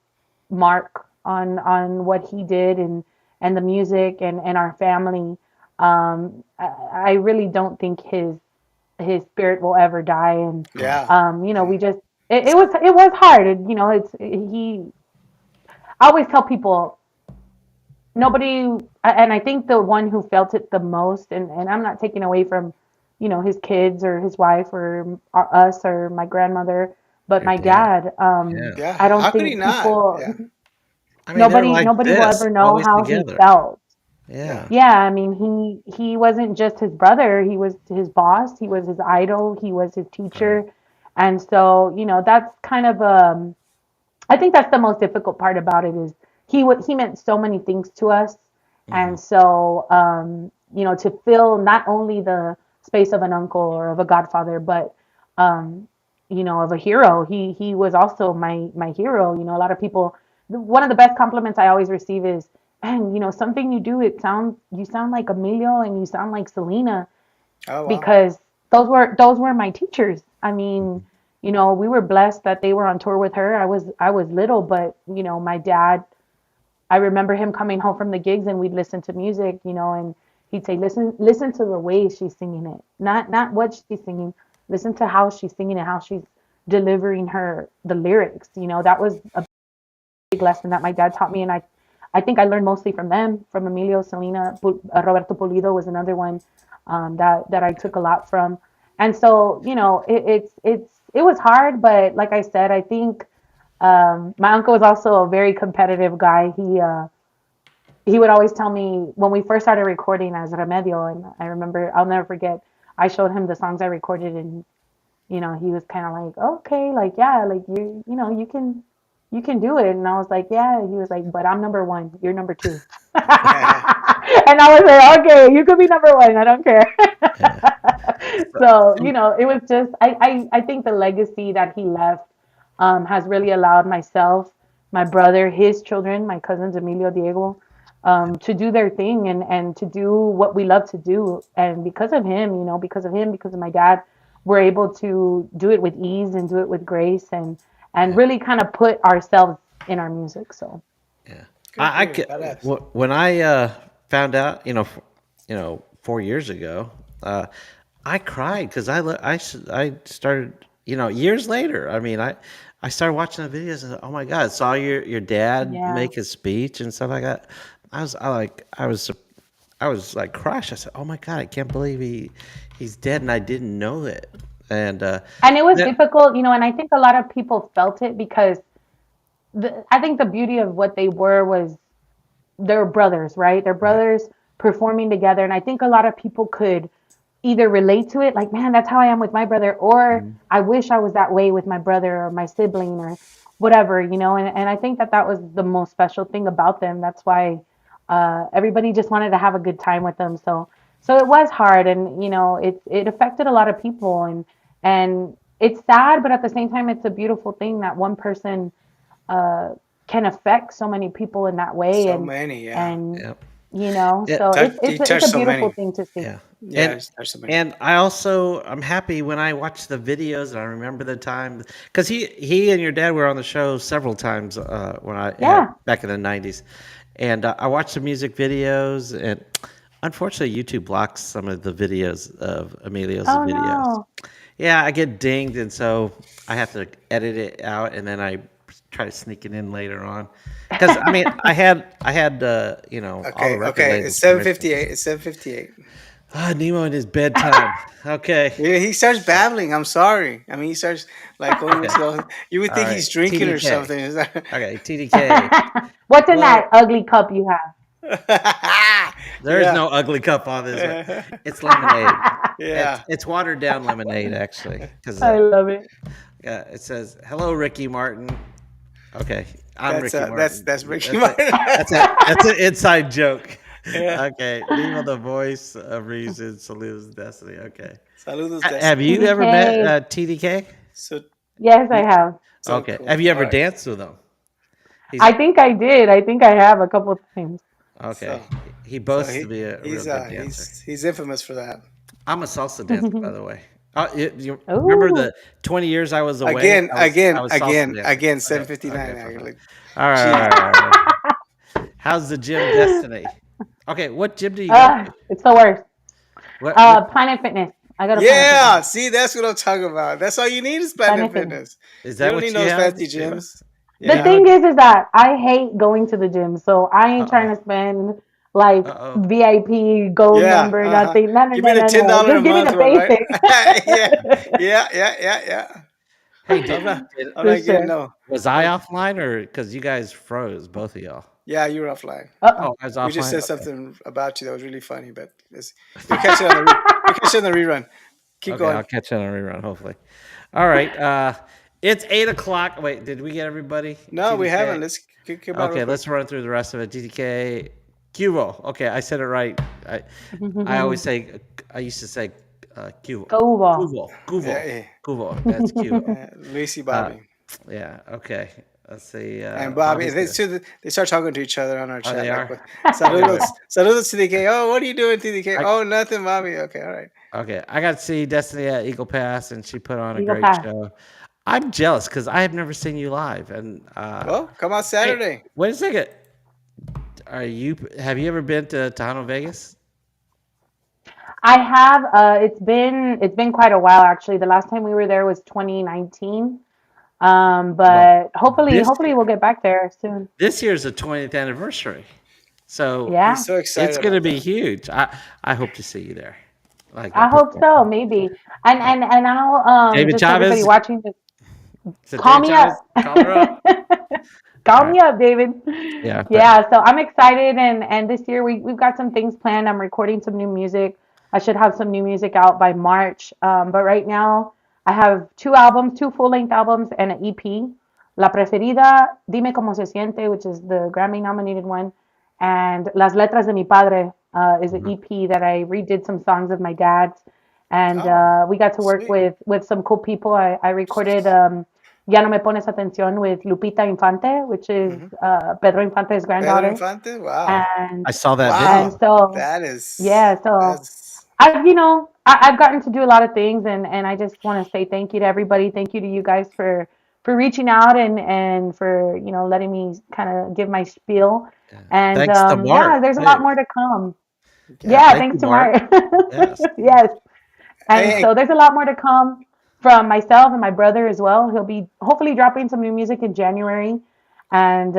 [SPEAKER 3] mark on what he did and the music and our family. I really don't think his spirit will ever die. And
[SPEAKER 1] Right.
[SPEAKER 2] Yeah.
[SPEAKER 3] we just it was hard. It's he. I always tell people nobody, and I think the one who felt it the most, and I'm not taking away from his kids or his wife or us or my grandmother, but
[SPEAKER 1] Your
[SPEAKER 3] my
[SPEAKER 1] dad.
[SPEAKER 3] dad.
[SPEAKER 1] Yeah.
[SPEAKER 2] Yeah.
[SPEAKER 3] I don't
[SPEAKER 2] How could he
[SPEAKER 3] think
[SPEAKER 2] not?
[SPEAKER 3] people,
[SPEAKER 2] Yeah.
[SPEAKER 1] I mean, they're
[SPEAKER 3] nobody
[SPEAKER 1] like
[SPEAKER 3] nobody will
[SPEAKER 1] this,
[SPEAKER 3] ever know
[SPEAKER 1] always
[SPEAKER 3] how he
[SPEAKER 1] together.
[SPEAKER 3] felt.
[SPEAKER 2] Yeah.
[SPEAKER 1] Yeah.
[SPEAKER 3] Yeah, I mean, he wasn't just his brother, he was his boss, he was his idol, he was his
[SPEAKER 1] Right.
[SPEAKER 3] teacher. And so, that's kind of I think that's the most difficult part about it is he meant so many things to us.
[SPEAKER 1] Hmm.
[SPEAKER 3] And so, to fill not only the space of an uncle or of a godfather, but um, of a hero. He was also my hero. A lot of people. One of the best compliments I always receive is man, something you do, you sound like Emilio and you sound like Selena,
[SPEAKER 2] Oh wow.
[SPEAKER 3] because those were my teachers. I mean, we were blessed that they were on tour with her. I was little, but my dad, I remember him coming home from the gigs and we'd listen to music, and he'd say, listen to the way she's singing it. Not what she's singing. Listen to how she's singing it, how she's delivering the lyrics. That was a big lesson that my dad taught me, and I think I learned mostly from them, from Emilio, Selena, Roberto Pulido was another one, that I took a lot from. And so, it was hard, but like I said, I think my uncle was also a very competitive guy. He would always tell me when we first started recording as Remedio, and I remember, I'll never forget, I showed him the songs I recorded, and he was kind of like, okay, like, yeah, like you can do it. And I was like, yeah. He was like, but I'm number one. You're number two. And I was like, okay, you could be number one. I don't care.
[SPEAKER 1] Yeah.
[SPEAKER 3] So,
[SPEAKER 1] So,
[SPEAKER 3] it was just, I think the legacy that he left has really allowed myself, my brother, his children, my cousins, Emilio, Diego, to do their thing, and to do what we love to do. And because of my dad, we're able to do it with ease and do it with grace, and
[SPEAKER 1] yeah,
[SPEAKER 3] really kind of put ourselves in our music. So,
[SPEAKER 1] yeah.
[SPEAKER 2] Good for
[SPEAKER 1] I
[SPEAKER 2] you.
[SPEAKER 1] could,
[SPEAKER 2] Badass.
[SPEAKER 1] when I found out, 4 years ago, I cried because I started, years later. I mean, I started watching the videos and oh my God, saw your dad
[SPEAKER 3] yeah.
[SPEAKER 1] make his speech and stuff like that. I was like crushed. I said, "Oh my God, I can't believe he's dead," and I didn't know it. And
[SPEAKER 3] And it was
[SPEAKER 1] that,
[SPEAKER 3] difficult, and I think a lot of people felt it because I think the beauty of what they were was they're brothers, right? They're
[SPEAKER 1] right.
[SPEAKER 3] brothers performing together. And I think a lot of people could either relate to it, like, man, that's how I am with my brother, or
[SPEAKER 1] Mhm.
[SPEAKER 3] I wish I was that way with my brother or my sibling or whatever, and I think that was the most special thing about them. That's why everybody just wanted to have a good time with them. So it was hard, and it affected a lot of people, and it's sad, but at the same time, it's a beautiful thing that one person uh, can affect so many people in that way,
[SPEAKER 2] So
[SPEAKER 3] and
[SPEAKER 2] many, yeah.
[SPEAKER 3] and
[SPEAKER 1] Yeah. Yeah.
[SPEAKER 3] so
[SPEAKER 2] Touch,
[SPEAKER 3] it's
[SPEAKER 2] he
[SPEAKER 3] it's
[SPEAKER 2] touched
[SPEAKER 3] a
[SPEAKER 2] so
[SPEAKER 3] beautiful
[SPEAKER 2] many.
[SPEAKER 3] thing to see.
[SPEAKER 1] Yeah.
[SPEAKER 2] Yeah,
[SPEAKER 1] And
[SPEAKER 2] he's touched so many.
[SPEAKER 1] and I'm happy when I watch the videos and I remember the time because he and your dad were on the show several times when I had
[SPEAKER 3] Yeah.
[SPEAKER 1] back in the '90s, and I watched the music videos and unfortunately YouTube blocks some of the videos of Emilio's
[SPEAKER 3] Oh
[SPEAKER 1] videos.
[SPEAKER 3] no.
[SPEAKER 1] Yeah, I get dinged and so I have to edit it out and then I try to sneak it in later on. Because I mean, I had all the
[SPEAKER 2] Okay,
[SPEAKER 1] record
[SPEAKER 2] okay. It's
[SPEAKER 1] labels
[SPEAKER 2] seven
[SPEAKER 1] permission.
[SPEAKER 2] fifty eight. It's 7:58.
[SPEAKER 1] Ah, Nemo in his bedtime. Okay.
[SPEAKER 2] Yeah, he starts babbling. I'm sorry. I mean, he starts like going
[SPEAKER 1] Okay.
[SPEAKER 2] into. You would
[SPEAKER 1] All
[SPEAKER 2] think
[SPEAKER 1] right.
[SPEAKER 2] he's drinking or
[SPEAKER 1] TDK.
[SPEAKER 2] something. Is that-
[SPEAKER 1] Okay. TDK.
[SPEAKER 3] What's in
[SPEAKER 1] Well,
[SPEAKER 3] that ugly cup you have?
[SPEAKER 1] there is
[SPEAKER 2] Yeah.
[SPEAKER 1] no ugly cup on this one. It's lemonade. It's
[SPEAKER 2] Yeah.
[SPEAKER 1] it's watered down lemonade actually, because
[SPEAKER 3] I love it.
[SPEAKER 1] yeah, it says hello Ricky Martin. Okay, I'm
[SPEAKER 2] That's
[SPEAKER 1] Ricky
[SPEAKER 2] that's
[SPEAKER 1] Martin.
[SPEAKER 2] that's Ricky
[SPEAKER 1] That's it.
[SPEAKER 2] Martin.
[SPEAKER 1] That's an inside joke.
[SPEAKER 2] Yeah.
[SPEAKER 1] Okay, Nemo the voice of reason, Saludos Destiny. Okay,
[SPEAKER 2] Saludos,
[SPEAKER 1] have
[SPEAKER 2] Destiny.
[SPEAKER 1] you ever met
[SPEAKER 3] TDK.
[SPEAKER 1] TDK?
[SPEAKER 2] So
[SPEAKER 3] Yes, I have.
[SPEAKER 2] so
[SPEAKER 1] Okay,
[SPEAKER 2] cool.
[SPEAKER 1] have you
[SPEAKER 2] All
[SPEAKER 1] ever
[SPEAKER 2] right.
[SPEAKER 1] danced with him? He's
[SPEAKER 3] I think I did. I think I have a couple of times.
[SPEAKER 1] okay.
[SPEAKER 2] So
[SPEAKER 1] He
[SPEAKER 2] so
[SPEAKER 1] boasts to be a real
[SPEAKER 2] he's
[SPEAKER 1] good dancer.
[SPEAKER 2] he's infamous for that.
[SPEAKER 1] I'm a salsa dancer, by the way. You remember
[SPEAKER 3] Ooh.
[SPEAKER 1] the 20 years I was away?
[SPEAKER 2] Again,
[SPEAKER 1] I
[SPEAKER 2] again,
[SPEAKER 1] was salsa
[SPEAKER 2] again,
[SPEAKER 1] dancing.
[SPEAKER 2] again.
[SPEAKER 1] Okay,
[SPEAKER 2] 7:59.
[SPEAKER 1] okay, fine, fine.
[SPEAKER 2] Like,
[SPEAKER 1] All right, all
[SPEAKER 2] jeez.
[SPEAKER 1] right, all right. How's the gym Destiny? Okay, what gym do you go to?
[SPEAKER 3] It's the worst.
[SPEAKER 1] What
[SPEAKER 3] Planet Fitness. I go to Planet Fitness.
[SPEAKER 2] Yeah, see, that's what I'm talking about. That's all you need is Planet
[SPEAKER 3] Planet Fitness.
[SPEAKER 2] Fitness.
[SPEAKER 1] is
[SPEAKER 2] You
[SPEAKER 1] that
[SPEAKER 2] don't
[SPEAKER 1] what
[SPEAKER 2] need
[SPEAKER 1] you
[SPEAKER 2] those
[SPEAKER 1] have,
[SPEAKER 2] fancy
[SPEAKER 1] Eva?
[SPEAKER 2] gyms.
[SPEAKER 3] The
[SPEAKER 2] Yeah.
[SPEAKER 1] Eva?
[SPEAKER 3] thing is that I hate going to the gym, so I ain't
[SPEAKER 1] Uh-oh.
[SPEAKER 3] trying to spend like
[SPEAKER 1] Uh-oh.
[SPEAKER 3] VIP gold
[SPEAKER 2] Yeah.
[SPEAKER 3] member,
[SPEAKER 2] Uh-huh.
[SPEAKER 3] nothing. No, no,
[SPEAKER 2] Give me
[SPEAKER 3] no,
[SPEAKER 2] the
[SPEAKER 3] no,
[SPEAKER 2] ten
[SPEAKER 3] no.
[SPEAKER 2] dollar a
[SPEAKER 3] Just give me
[SPEAKER 2] month
[SPEAKER 3] the
[SPEAKER 2] one, right?
[SPEAKER 3] basics.
[SPEAKER 2] Yeah. Yeah.
[SPEAKER 1] Hey,
[SPEAKER 2] I'm not
[SPEAKER 1] did
[SPEAKER 2] I'm
[SPEAKER 3] For
[SPEAKER 2] not getting
[SPEAKER 3] sure.
[SPEAKER 2] no.
[SPEAKER 1] was I
[SPEAKER 2] I'm,
[SPEAKER 1] offline or because you guys froze, both of y'all?
[SPEAKER 2] yeah, you're offline.
[SPEAKER 3] Uh-oh.
[SPEAKER 1] Oh, I was
[SPEAKER 2] We just
[SPEAKER 1] offline?
[SPEAKER 2] said
[SPEAKER 1] Okay.
[SPEAKER 2] something about you that was really funny, but you'll catch it on the you'll catch it on the rerun. Keep
[SPEAKER 1] Okay, I'll
[SPEAKER 2] going.
[SPEAKER 1] catch you on a rerun, hopefully. All right. It's 8 o'clock. Wait, did we get everybody?
[SPEAKER 2] No, we
[SPEAKER 1] TDK.
[SPEAKER 2] haven't. Let's keep about real
[SPEAKER 1] Okay,
[SPEAKER 2] quick.
[SPEAKER 1] let's run through the rest of it. TDK. Cubo. Okay, I said it right. I always say, I used to say Cubo.
[SPEAKER 3] Go ball.
[SPEAKER 1] Cubo.
[SPEAKER 2] Yeah,
[SPEAKER 1] Cubo.
[SPEAKER 2] yeah.
[SPEAKER 1] Cubo. That's Cubo.
[SPEAKER 2] Lucy
[SPEAKER 1] Uh,
[SPEAKER 2] Bobby.
[SPEAKER 1] yeah, okay. Let's see.
[SPEAKER 2] And Bobby,
[SPEAKER 1] Bobby's
[SPEAKER 2] they
[SPEAKER 1] good.
[SPEAKER 2] so they start talking to each other on our
[SPEAKER 1] Oh,
[SPEAKER 2] chat,
[SPEAKER 1] they
[SPEAKER 2] like
[SPEAKER 1] are.
[SPEAKER 2] with
[SPEAKER 1] Okay, good.
[SPEAKER 2] saludos, saludos TDK. Oh, what are you doing, TDK?
[SPEAKER 1] I
[SPEAKER 2] Oh, nothing, Bobby. Okay, all right.
[SPEAKER 1] okay. I got to see Destiny at Eagle Pass, and she put on a
[SPEAKER 3] Eagle
[SPEAKER 1] great
[SPEAKER 3] Pass.
[SPEAKER 1] show. I'm jealous because I have never seen you live. And
[SPEAKER 2] Well, come out
[SPEAKER 1] wait,
[SPEAKER 2] Saturday.
[SPEAKER 1] wait a second. Are you? Have you ever been to Tejano, Vegas?
[SPEAKER 3] I have. It's been quite a while actually. The last time we were there was 2019.
[SPEAKER 1] Well,
[SPEAKER 3] But hopefully,
[SPEAKER 1] this
[SPEAKER 3] hopefully we'll get back there soon.
[SPEAKER 1] this year's the 20th anniversary, so
[SPEAKER 2] He's
[SPEAKER 3] Yeah,
[SPEAKER 2] so
[SPEAKER 1] it's
[SPEAKER 2] excited
[SPEAKER 1] going to
[SPEAKER 2] about
[SPEAKER 1] be
[SPEAKER 2] that.
[SPEAKER 1] huge. I hope to see you there, like a
[SPEAKER 3] I hope
[SPEAKER 1] performer.
[SPEAKER 3] so. Maybe. And
[SPEAKER 1] Uh,
[SPEAKER 3] and now,
[SPEAKER 1] David
[SPEAKER 3] just everybody
[SPEAKER 1] Chavez.
[SPEAKER 3] watching, just
[SPEAKER 1] Is it
[SPEAKER 3] call
[SPEAKER 1] David
[SPEAKER 3] me
[SPEAKER 1] Chavez?
[SPEAKER 3] up.
[SPEAKER 1] Call her up. All
[SPEAKER 3] Call
[SPEAKER 1] right.
[SPEAKER 3] me up, David.
[SPEAKER 1] Yeah, but
[SPEAKER 3] Yeah, so I'm excited, and this year we've got some things planned. I'm recording some new music. I should have some new music out by March. But right now I have two albums, two full-length albums, and an EP. La Preferida, Dime Cómo Se Siente, which is the Grammy nominated one, and Las Letras de Mi Padre is an
[SPEAKER 1] mhm.
[SPEAKER 3] EP that I redid some songs of my dad's, and
[SPEAKER 2] Oh,
[SPEAKER 3] we got to work
[SPEAKER 2] sweet.
[SPEAKER 3] with some cool people. I recorded Ya no me pones atención with Lupita Infante, which is
[SPEAKER 2] Hmm.
[SPEAKER 3] Pedro Infante's
[SPEAKER 2] Pedro
[SPEAKER 3] granddaughter.
[SPEAKER 2] Infante. Wow,
[SPEAKER 1] I
[SPEAKER 3] And
[SPEAKER 1] saw that
[SPEAKER 3] and
[SPEAKER 1] video.
[SPEAKER 2] wow.
[SPEAKER 3] so
[SPEAKER 2] That
[SPEAKER 3] yeah,
[SPEAKER 2] is
[SPEAKER 3] so
[SPEAKER 2] that's
[SPEAKER 3] I've gotten to do a lot of things, and I just want to say thank you to everybody. Thank you to you guys for reaching out and for letting me kind of give my spiel.
[SPEAKER 1] Yeah.
[SPEAKER 3] And
[SPEAKER 1] Thanks to
[SPEAKER 3] yeah,
[SPEAKER 1] Mark
[SPEAKER 3] there's a lot
[SPEAKER 1] too.
[SPEAKER 3] more to come.
[SPEAKER 1] Yeah,
[SPEAKER 3] Yeah,
[SPEAKER 1] thank you,
[SPEAKER 3] thanks to
[SPEAKER 1] Mark.
[SPEAKER 3] Mark.
[SPEAKER 1] Yes.
[SPEAKER 3] Yes. And
[SPEAKER 2] hey,
[SPEAKER 3] so there's a lot more to come from myself and my brother as well. He'll be hopefully dropping some new music in January. And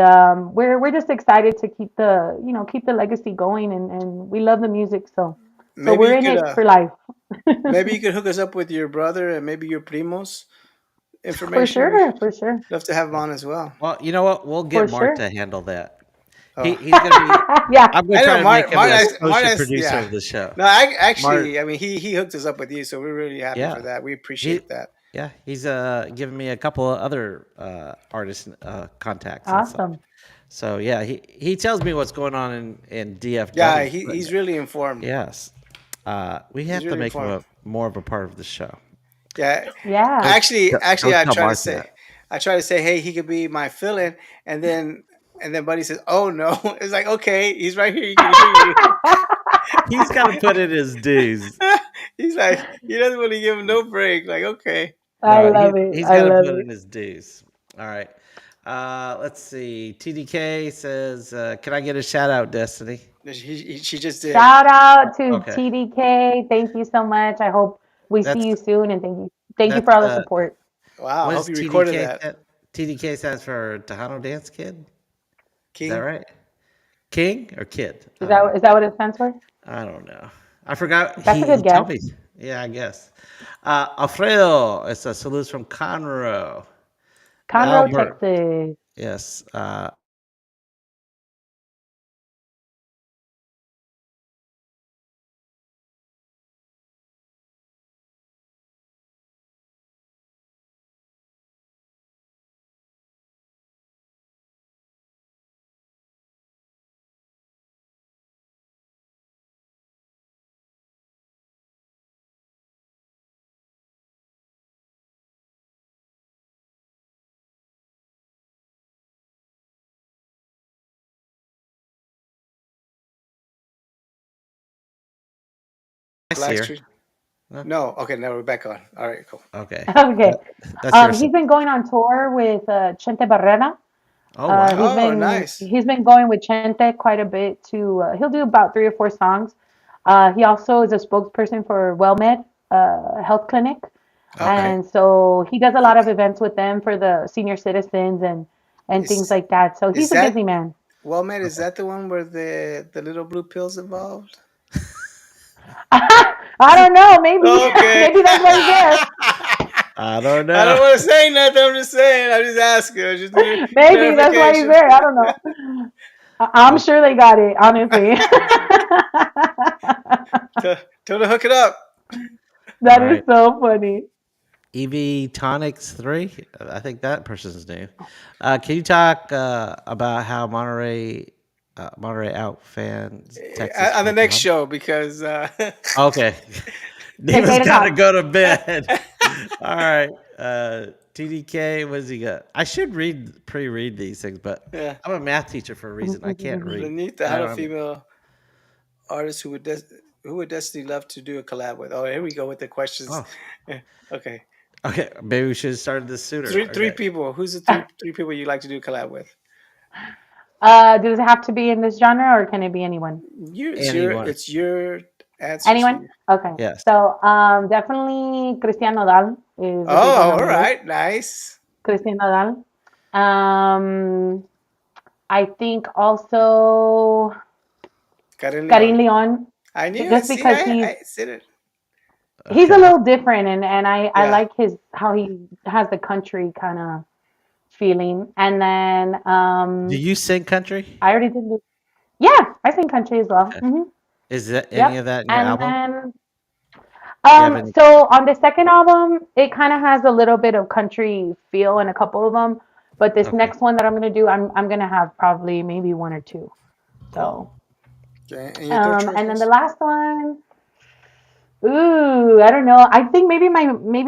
[SPEAKER 3] we're just excited to keep the legacy going, and we love the music, so
[SPEAKER 2] maybe
[SPEAKER 3] we're
[SPEAKER 2] you
[SPEAKER 3] in
[SPEAKER 2] could
[SPEAKER 3] it for life.
[SPEAKER 2] maybe you could hook us up with your brother and maybe your primos
[SPEAKER 3] For
[SPEAKER 2] information. We
[SPEAKER 3] sure, for sure,
[SPEAKER 2] love to have him on as well.
[SPEAKER 1] Well, you know what? We'll get
[SPEAKER 3] for
[SPEAKER 1] Mark
[SPEAKER 3] sure.
[SPEAKER 1] to handle that.
[SPEAKER 2] Oh,
[SPEAKER 1] He's gonna be.
[SPEAKER 3] Yeah.
[SPEAKER 1] I'm gonna
[SPEAKER 2] I
[SPEAKER 1] try
[SPEAKER 2] know
[SPEAKER 1] to make him the
[SPEAKER 2] Mark
[SPEAKER 1] associate producer
[SPEAKER 2] yeah.
[SPEAKER 1] of the show.
[SPEAKER 2] No, I
[SPEAKER 1] Mark.
[SPEAKER 2] actually, I mean, he hooked us up with you, so we're really happy
[SPEAKER 1] Yeah.
[SPEAKER 2] for that. We
[SPEAKER 1] He.
[SPEAKER 2] appreciate that.
[SPEAKER 1] Yeah. He's given me a couple of other artist contacts and such.
[SPEAKER 3] Awesome.
[SPEAKER 1] So yeah, he tells me what's going on in
[SPEAKER 2] Yeah,
[SPEAKER 1] DFW. But
[SPEAKER 2] he's really informed.
[SPEAKER 1] yes, we
[SPEAKER 2] He's
[SPEAKER 1] have to
[SPEAKER 2] really
[SPEAKER 1] make him
[SPEAKER 2] informed.
[SPEAKER 1] more of a part of the show.
[SPEAKER 2] Yeah,
[SPEAKER 3] Yeah.
[SPEAKER 2] actually,
[SPEAKER 1] Don't tell Mark that.
[SPEAKER 2] I try to say, hey, he could be my fill-in, and then Buddy says, oh no, it's like okay, he's right here, he can hear you.
[SPEAKER 1] He's got to put in his dues.
[SPEAKER 2] He's like, he doesn't want to give him no break. Like, okay,
[SPEAKER 3] I
[SPEAKER 1] No,
[SPEAKER 3] love it.
[SPEAKER 1] he's
[SPEAKER 3] I
[SPEAKER 1] got to
[SPEAKER 3] love
[SPEAKER 1] put in
[SPEAKER 3] it.
[SPEAKER 1] his dues. All right. Let's see. TDK says, "Can I get a shout out, Destiny?"
[SPEAKER 2] she just did.
[SPEAKER 3] Shout out to
[SPEAKER 1] Okay.
[SPEAKER 3] TDK. Thank you so much. I hope we see
[SPEAKER 1] That's
[SPEAKER 3] you soon, and thank you
[SPEAKER 1] that's
[SPEAKER 3] for all the support.
[SPEAKER 2] Wow, I
[SPEAKER 1] what
[SPEAKER 2] hope
[SPEAKER 1] is
[SPEAKER 2] you recorded
[SPEAKER 1] TDK?
[SPEAKER 2] that,
[SPEAKER 1] TDK stands for Tejano Dance Kid. Is that
[SPEAKER 2] King.
[SPEAKER 1] right? King or kid?
[SPEAKER 3] Is that what it stands for?
[SPEAKER 1] I don't know. I forgot.
[SPEAKER 3] That's a
[SPEAKER 1] He
[SPEAKER 3] good
[SPEAKER 1] told
[SPEAKER 3] guess.
[SPEAKER 1] me. Yeah, I guess. Alfredo. It's a salute from Conroe.
[SPEAKER 3] Conroe,
[SPEAKER 2] Nice.
[SPEAKER 1] Albert.
[SPEAKER 3] Texas.
[SPEAKER 1] Yes. Nice here.
[SPEAKER 2] Blackstreet.
[SPEAKER 1] No?
[SPEAKER 2] No, okay, now we're back on. All right, cool.
[SPEAKER 1] Okay.
[SPEAKER 3] Okay.
[SPEAKER 1] That, that's your.
[SPEAKER 3] He's been going on tour with Chente Barrera.
[SPEAKER 1] Oh wow.
[SPEAKER 3] He's
[SPEAKER 2] Oh,
[SPEAKER 3] been
[SPEAKER 2] nice.
[SPEAKER 3] he's been going with Chente quite a bit to he'll do about 3 or 4 songs. He also is a spokesperson for WellMed Health Clinic,
[SPEAKER 2] Okay.
[SPEAKER 1] Okay.
[SPEAKER 3] and so he does a lot of events with them for the senior citizens and things
[SPEAKER 2] Is
[SPEAKER 3] like that. So
[SPEAKER 2] is
[SPEAKER 3] he's a
[SPEAKER 2] that
[SPEAKER 3] busy man.
[SPEAKER 2] well, man? Is
[SPEAKER 1] Okay.
[SPEAKER 2] that the one where the little blue pills involved?
[SPEAKER 3] I don't know. Maybe
[SPEAKER 2] Okay.
[SPEAKER 3] maybe that's why he's there.
[SPEAKER 1] I don't
[SPEAKER 2] I don't
[SPEAKER 1] know.
[SPEAKER 2] want to say nothing. I'm just saying. I'm just asking. I just need
[SPEAKER 3] Maybe that's why he's
[SPEAKER 2] clarification.
[SPEAKER 3] there. I don't know. I'm
[SPEAKER 1] Okay.
[SPEAKER 3] sure they got it, honestly.
[SPEAKER 2] Tell them to hook it up.
[SPEAKER 1] All
[SPEAKER 3] That is
[SPEAKER 1] right.
[SPEAKER 3] so funny.
[SPEAKER 1] EV Tonics 3. I think that person's name. Can you talk about how Monterey out fans Texas
[SPEAKER 2] On the
[SPEAKER 1] fans
[SPEAKER 2] next
[SPEAKER 1] love?
[SPEAKER 2] show because
[SPEAKER 1] Okay.
[SPEAKER 3] It's
[SPEAKER 1] Neva's
[SPEAKER 3] eight
[SPEAKER 1] got to
[SPEAKER 3] o'clock.
[SPEAKER 1] go to bed. All right. TDK, what does he got? I should pre-read these things, but
[SPEAKER 2] Yeah.
[SPEAKER 1] I'm a math teacher for a reason. I can't read.
[SPEAKER 2] Beneath
[SPEAKER 1] I
[SPEAKER 2] Tejano
[SPEAKER 1] don't.
[SPEAKER 2] female artist who would Destiny love to do a collab with? Oh, here we go with the questions.
[SPEAKER 1] Oh,
[SPEAKER 2] Yeah. Okay.
[SPEAKER 1] okay. Maybe we should have started this sooner.
[SPEAKER 2] Three
[SPEAKER 1] Okay.
[SPEAKER 2] people. Who's the three people you like to do a collab with?
[SPEAKER 3] Does it have to be in this genre or can it be anyone?
[SPEAKER 1] Anyone?
[SPEAKER 2] It's your answers.
[SPEAKER 3] Anyone? Okay.
[SPEAKER 1] Yes.
[SPEAKER 3] So definitely Christian Nodal is a big one
[SPEAKER 2] Oh,
[SPEAKER 3] on
[SPEAKER 2] all
[SPEAKER 3] the list.
[SPEAKER 2] right, nice.
[SPEAKER 3] Christian Nodal. I think also
[SPEAKER 2] Karen
[SPEAKER 3] Karin
[SPEAKER 2] Leon.
[SPEAKER 3] Leon,
[SPEAKER 2] I knew it.
[SPEAKER 3] just
[SPEAKER 2] See,
[SPEAKER 3] because
[SPEAKER 2] I said it.
[SPEAKER 3] he's a
[SPEAKER 1] Okay.
[SPEAKER 3] little different, and I
[SPEAKER 2] Yeah.
[SPEAKER 3] like his how he has the country kind of feeling. And then
[SPEAKER 1] Do you sing country?
[SPEAKER 3] I already did. Yeah, I sing country as well.
[SPEAKER 1] Okay.
[SPEAKER 3] Hmm.
[SPEAKER 1] Is that any
[SPEAKER 3] Yep.
[SPEAKER 1] of that in your
[SPEAKER 3] And
[SPEAKER 1] album?
[SPEAKER 3] then
[SPEAKER 1] Do you have any?
[SPEAKER 3] so on the second album, it kind of has a little bit of country feel in a couple of them. But this
[SPEAKER 1] Okay.
[SPEAKER 3] next one that I'm gonna do, I'm gonna have probably maybe one or two.
[SPEAKER 1] Cool.
[SPEAKER 3] So
[SPEAKER 2] Okay. And your third choice
[SPEAKER 3] and then the
[SPEAKER 2] was?
[SPEAKER 3] last one, ooh, I don't know. I think maybe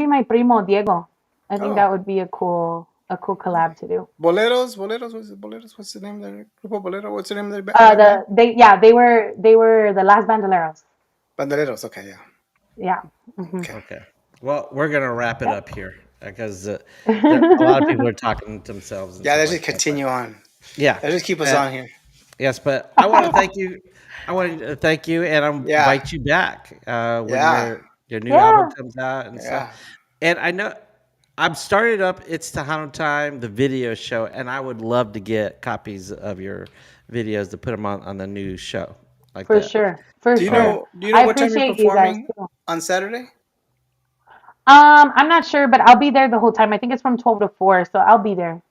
[SPEAKER 3] my primo Diego. I think
[SPEAKER 2] Oh,
[SPEAKER 3] that would be a cool collab to do.
[SPEAKER 2] Boleros. Boleros. What's the Boleros? What's the name of their Grupo Bolero? What's the name of their band?
[SPEAKER 3] They were the last Bandoleros.
[SPEAKER 2] Bandoleros. Okay, yeah.
[SPEAKER 3] Yeah. Hmm.
[SPEAKER 2] Okay.
[SPEAKER 1] Okay. Well, we're gonna wrap it
[SPEAKER 3] Yep.
[SPEAKER 1] up here because a lot of people are talking to themselves and
[SPEAKER 2] Yeah,
[SPEAKER 1] stuff
[SPEAKER 2] let's
[SPEAKER 1] like
[SPEAKER 2] just
[SPEAKER 1] that. But
[SPEAKER 2] continue on.
[SPEAKER 1] yeah,
[SPEAKER 2] Let's just keep us
[SPEAKER 1] uh,
[SPEAKER 2] on here.
[SPEAKER 1] yes. But I want to thank you. I want to thank you, and I
[SPEAKER 2] Yeah.
[SPEAKER 1] invite you back when
[SPEAKER 2] Yeah.
[SPEAKER 1] your new album
[SPEAKER 3] Yeah.
[SPEAKER 1] comes out and stuff.
[SPEAKER 2] Yeah.
[SPEAKER 1] And I know I'm started up. It's Tejano Time, the video show, and I would love to get copies of your videos to put them on the new show like
[SPEAKER 3] For
[SPEAKER 1] that.
[SPEAKER 3] sure. For
[SPEAKER 2] Do you
[SPEAKER 1] All right.
[SPEAKER 3] sure.
[SPEAKER 2] know? Do you know
[SPEAKER 3] I
[SPEAKER 2] what time you're
[SPEAKER 3] appreciate you guys
[SPEAKER 2] performing
[SPEAKER 3] too.
[SPEAKER 2] on Saturday?
[SPEAKER 3] I'm not sure, but I'll be there the whole time. I think it's from 12 to 4, so I'll be there.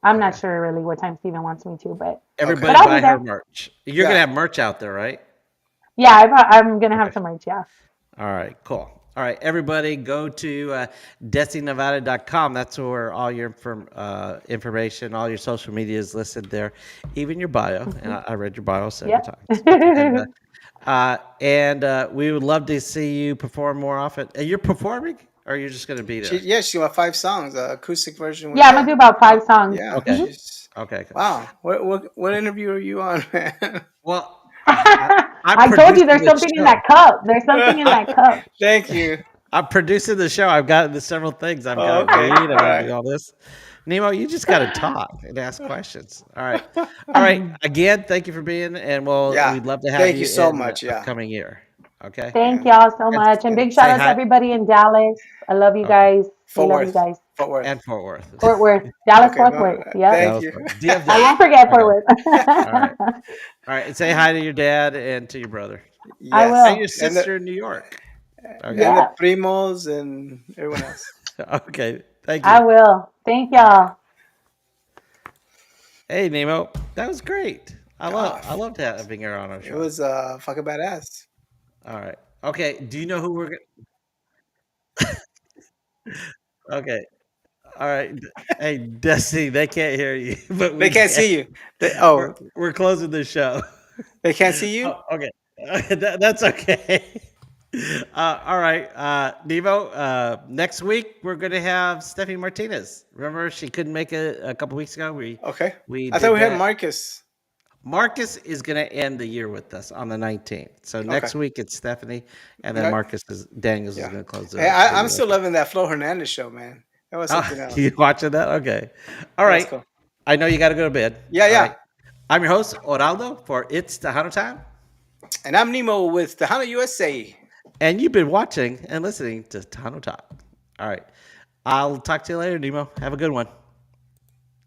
[SPEAKER 3] I'm not
[SPEAKER 1] Okay.
[SPEAKER 3] sure really what time Steven wants me to, but
[SPEAKER 2] Okay.
[SPEAKER 1] Everybody
[SPEAKER 3] I'll be
[SPEAKER 1] buy her
[SPEAKER 3] there.
[SPEAKER 1] merch. You're gonna
[SPEAKER 2] Yeah.
[SPEAKER 1] have merch out there, right?
[SPEAKER 3] Yeah, I'm gonna have
[SPEAKER 1] Okay.
[SPEAKER 3] some merch. Yeah.
[SPEAKER 1] All right, cool. All right, everybody, go to DestinyNevada.com. That's where all your information, all your social media is listed there, even your bio. And
[SPEAKER 3] Hmm.
[SPEAKER 1] I read your bio several
[SPEAKER 3] Yep.
[SPEAKER 1] times. And we would love to see you perform more often. Are you performing, or you're just going to be there?
[SPEAKER 2] She got 5 songs, acoustic version with
[SPEAKER 3] Yeah, I'm gonna do about 5 songs.
[SPEAKER 2] yeah.
[SPEAKER 1] Okay,
[SPEAKER 3] Hmm.
[SPEAKER 2] She's
[SPEAKER 1] okay.
[SPEAKER 2] wow. What interview are you on, man?
[SPEAKER 1] Well, I'm
[SPEAKER 3] I told you
[SPEAKER 1] producing
[SPEAKER 3] there's
[SPEAKER 1] the
[SPEAKER 3] something in
[SPEAKER 1] show.
[SPEAKER 3] that cup. There's something in that cup.
[SPEAKER 2] Thank you.
[SPEAKER 1] I'm producing the show. I've got the several things. I've got
[SPEAKER 2] Oh,
[SPEAKER 1] to
[SPEAKER 2] okay.
[SPEAKER 1] read. I've
[SPEAKER 2] All
[SPEAKER 1] got to
[SPEAKER 2] right.
[SPEAKER 1] do all this. Nemo, you just got to talk and ask questions. All right. All right. Again, thank you for being, and
[SPEAKER 2] Yeah.
[SPEAKER 1] we'd love to have
[SPEAKER 2] Thank you
[SPEAKER 1] you
[SPEAKER 2] so
[SPEAKER 1] in the
[SPEAKER 2] much. Yeah.
[SPEAKER 1] upcoming year. Okay.
[SPEAKER 3] Thank
[SPEAKER 2] And
[SPEAKER 3] y'all so
[SPEAKER 1] And,
[SPEAKER 3] much, and
[SPEAKER 2] and
[SPEAKER 3] big shout
[SPEAKER 1] say
[SPEAKER 3] out to
[SPEAKER 1] hi.
[SPEAKER 3] everybody in Dallas. I love you
[SPEAKER 1] Okay.
[SPEAKER 3] guys. We
[SPEAKER 2] Fort
[SPEAKER 3] love you
[SPEAKER 2] Worth.
[SPEAKER 3] guys.
[SPEAKER 2] Fort Worth.
[SPEAKER 1] And Fort Worth.
[SPEAKER 3] Fort Worth, Dallas,
[SPEAKER 2] Okay.
[SPEAKER 3] Fort
[SPEAKER 2] No,
[SPEAKER 3] Worth. Yep.
[SPEAKER 2] thank
[SPEAKER 1] Dallas,
[SPEAKER 2] you.
[SPEAKER 1] Fort Worth.
[SPEAKER 3] I
[SPEAKER 1] DFW.
[SPEAKER 3] won't forget
[SPEAKER 1] Okay.
[SPEAKER 3] Fort Worth.
[SPEAKER 1] All right. All right. And say hi to your dad and to your brother
[SPEAKER 3] I
[SPEAKER 2] Yes.
[SPEAKER 1] and your
[SPEAKER 3] will.
[SPEAKER 1] sister in New York. Okay.
[SPEAKER 2] And the
[SPEAKER 3] Yeah,
[SPEAKER 2] primos and everyone else.
[SPEAKER 1] Okay. Thank
[SPEAKER 3] I
[SPEAKER 1] you.
[SPEAKER 3] will. Thank
[SPEAKER 2] All right.
[SPEAKER 3] y'all.
[SPEAKER 1] Hey, Nemo. That was great.
[SPEAKER 2] Ah,
[SPEAKER 1] I loved having her on our
[SPEAKER 2] it
[SPEAKER 1] show.
[SPEAKER 2] was fucking badass.
[SPEAKER 1] All right. Okay. Do you know who we're Okay. All right. Hey, Destiny, they can't hear you, but
[SPEAKER 2] They
[SPEAKER 1] we
[SPEAKER 2] can't
[SPEAKER 1] can.
[SPEAKER 2] see you.
[SPEAKER 1] We're closing the show.
[SPEAKER 2] They can't see you.
[SPEAKER 1] Oh, okay. That's okay. All right. Nevo, next week we're going to have Stephanie Martinez. Remember, she couldn't make it a couple weeks ago.
[SPEAKER 2] Okay.
[SPEAKER 1] We
[SPEAKER 2] I thought
[SPEAKER 1] did
[SPEAKER 2] we had
[SPEAKER 1] that.
[SPEAKER 2] Marcus.
[SPEAKER 1] Marcus is going to end the year with us on the 19th. So
[SPEAKER 2] Okay.
[SPEAKER 1] next week it's Stephanie, and then
[SPEAKER 2] Okay.
[SPEAKER 1] Daniels is
[SPEAKER 2] Yeah.
[SPEAKER 1] going to close
[SPEAKER 2] Hey,
[SPEAKER 1] the
[SPEAKER 2] I'm
[SPEAKER 1] year
[SPEAKER 2] still
[SPEAKER 1] with us.
[SPEAKER 2] loving that Flo Hernandez show, man. That was
[SPEAKER 1] Oh,
[SPEAKER 2] something else.
[SPEAKER 1] you watching that? Okay. All
[SPEAKER 2] That was
[SPEAKER 1] right.
[SPEAKER 2] cool.
[SPEAKER 1] I know you got to go to bed.
[SPEAKER 2] Yeah,
[SPEAKER 1] All
[SPEAKER 2] yeah.
[SPEAKER 1] right. I'm your host, Oraldo, for It's Tejano Time.
[SPEAKER 2] And I'm Nemo with Tejano USA.
[SPEAKER 1] And you've been watching and listening to Tejano Talk. All right. I'll talk to you later, Nemo. Have a good one.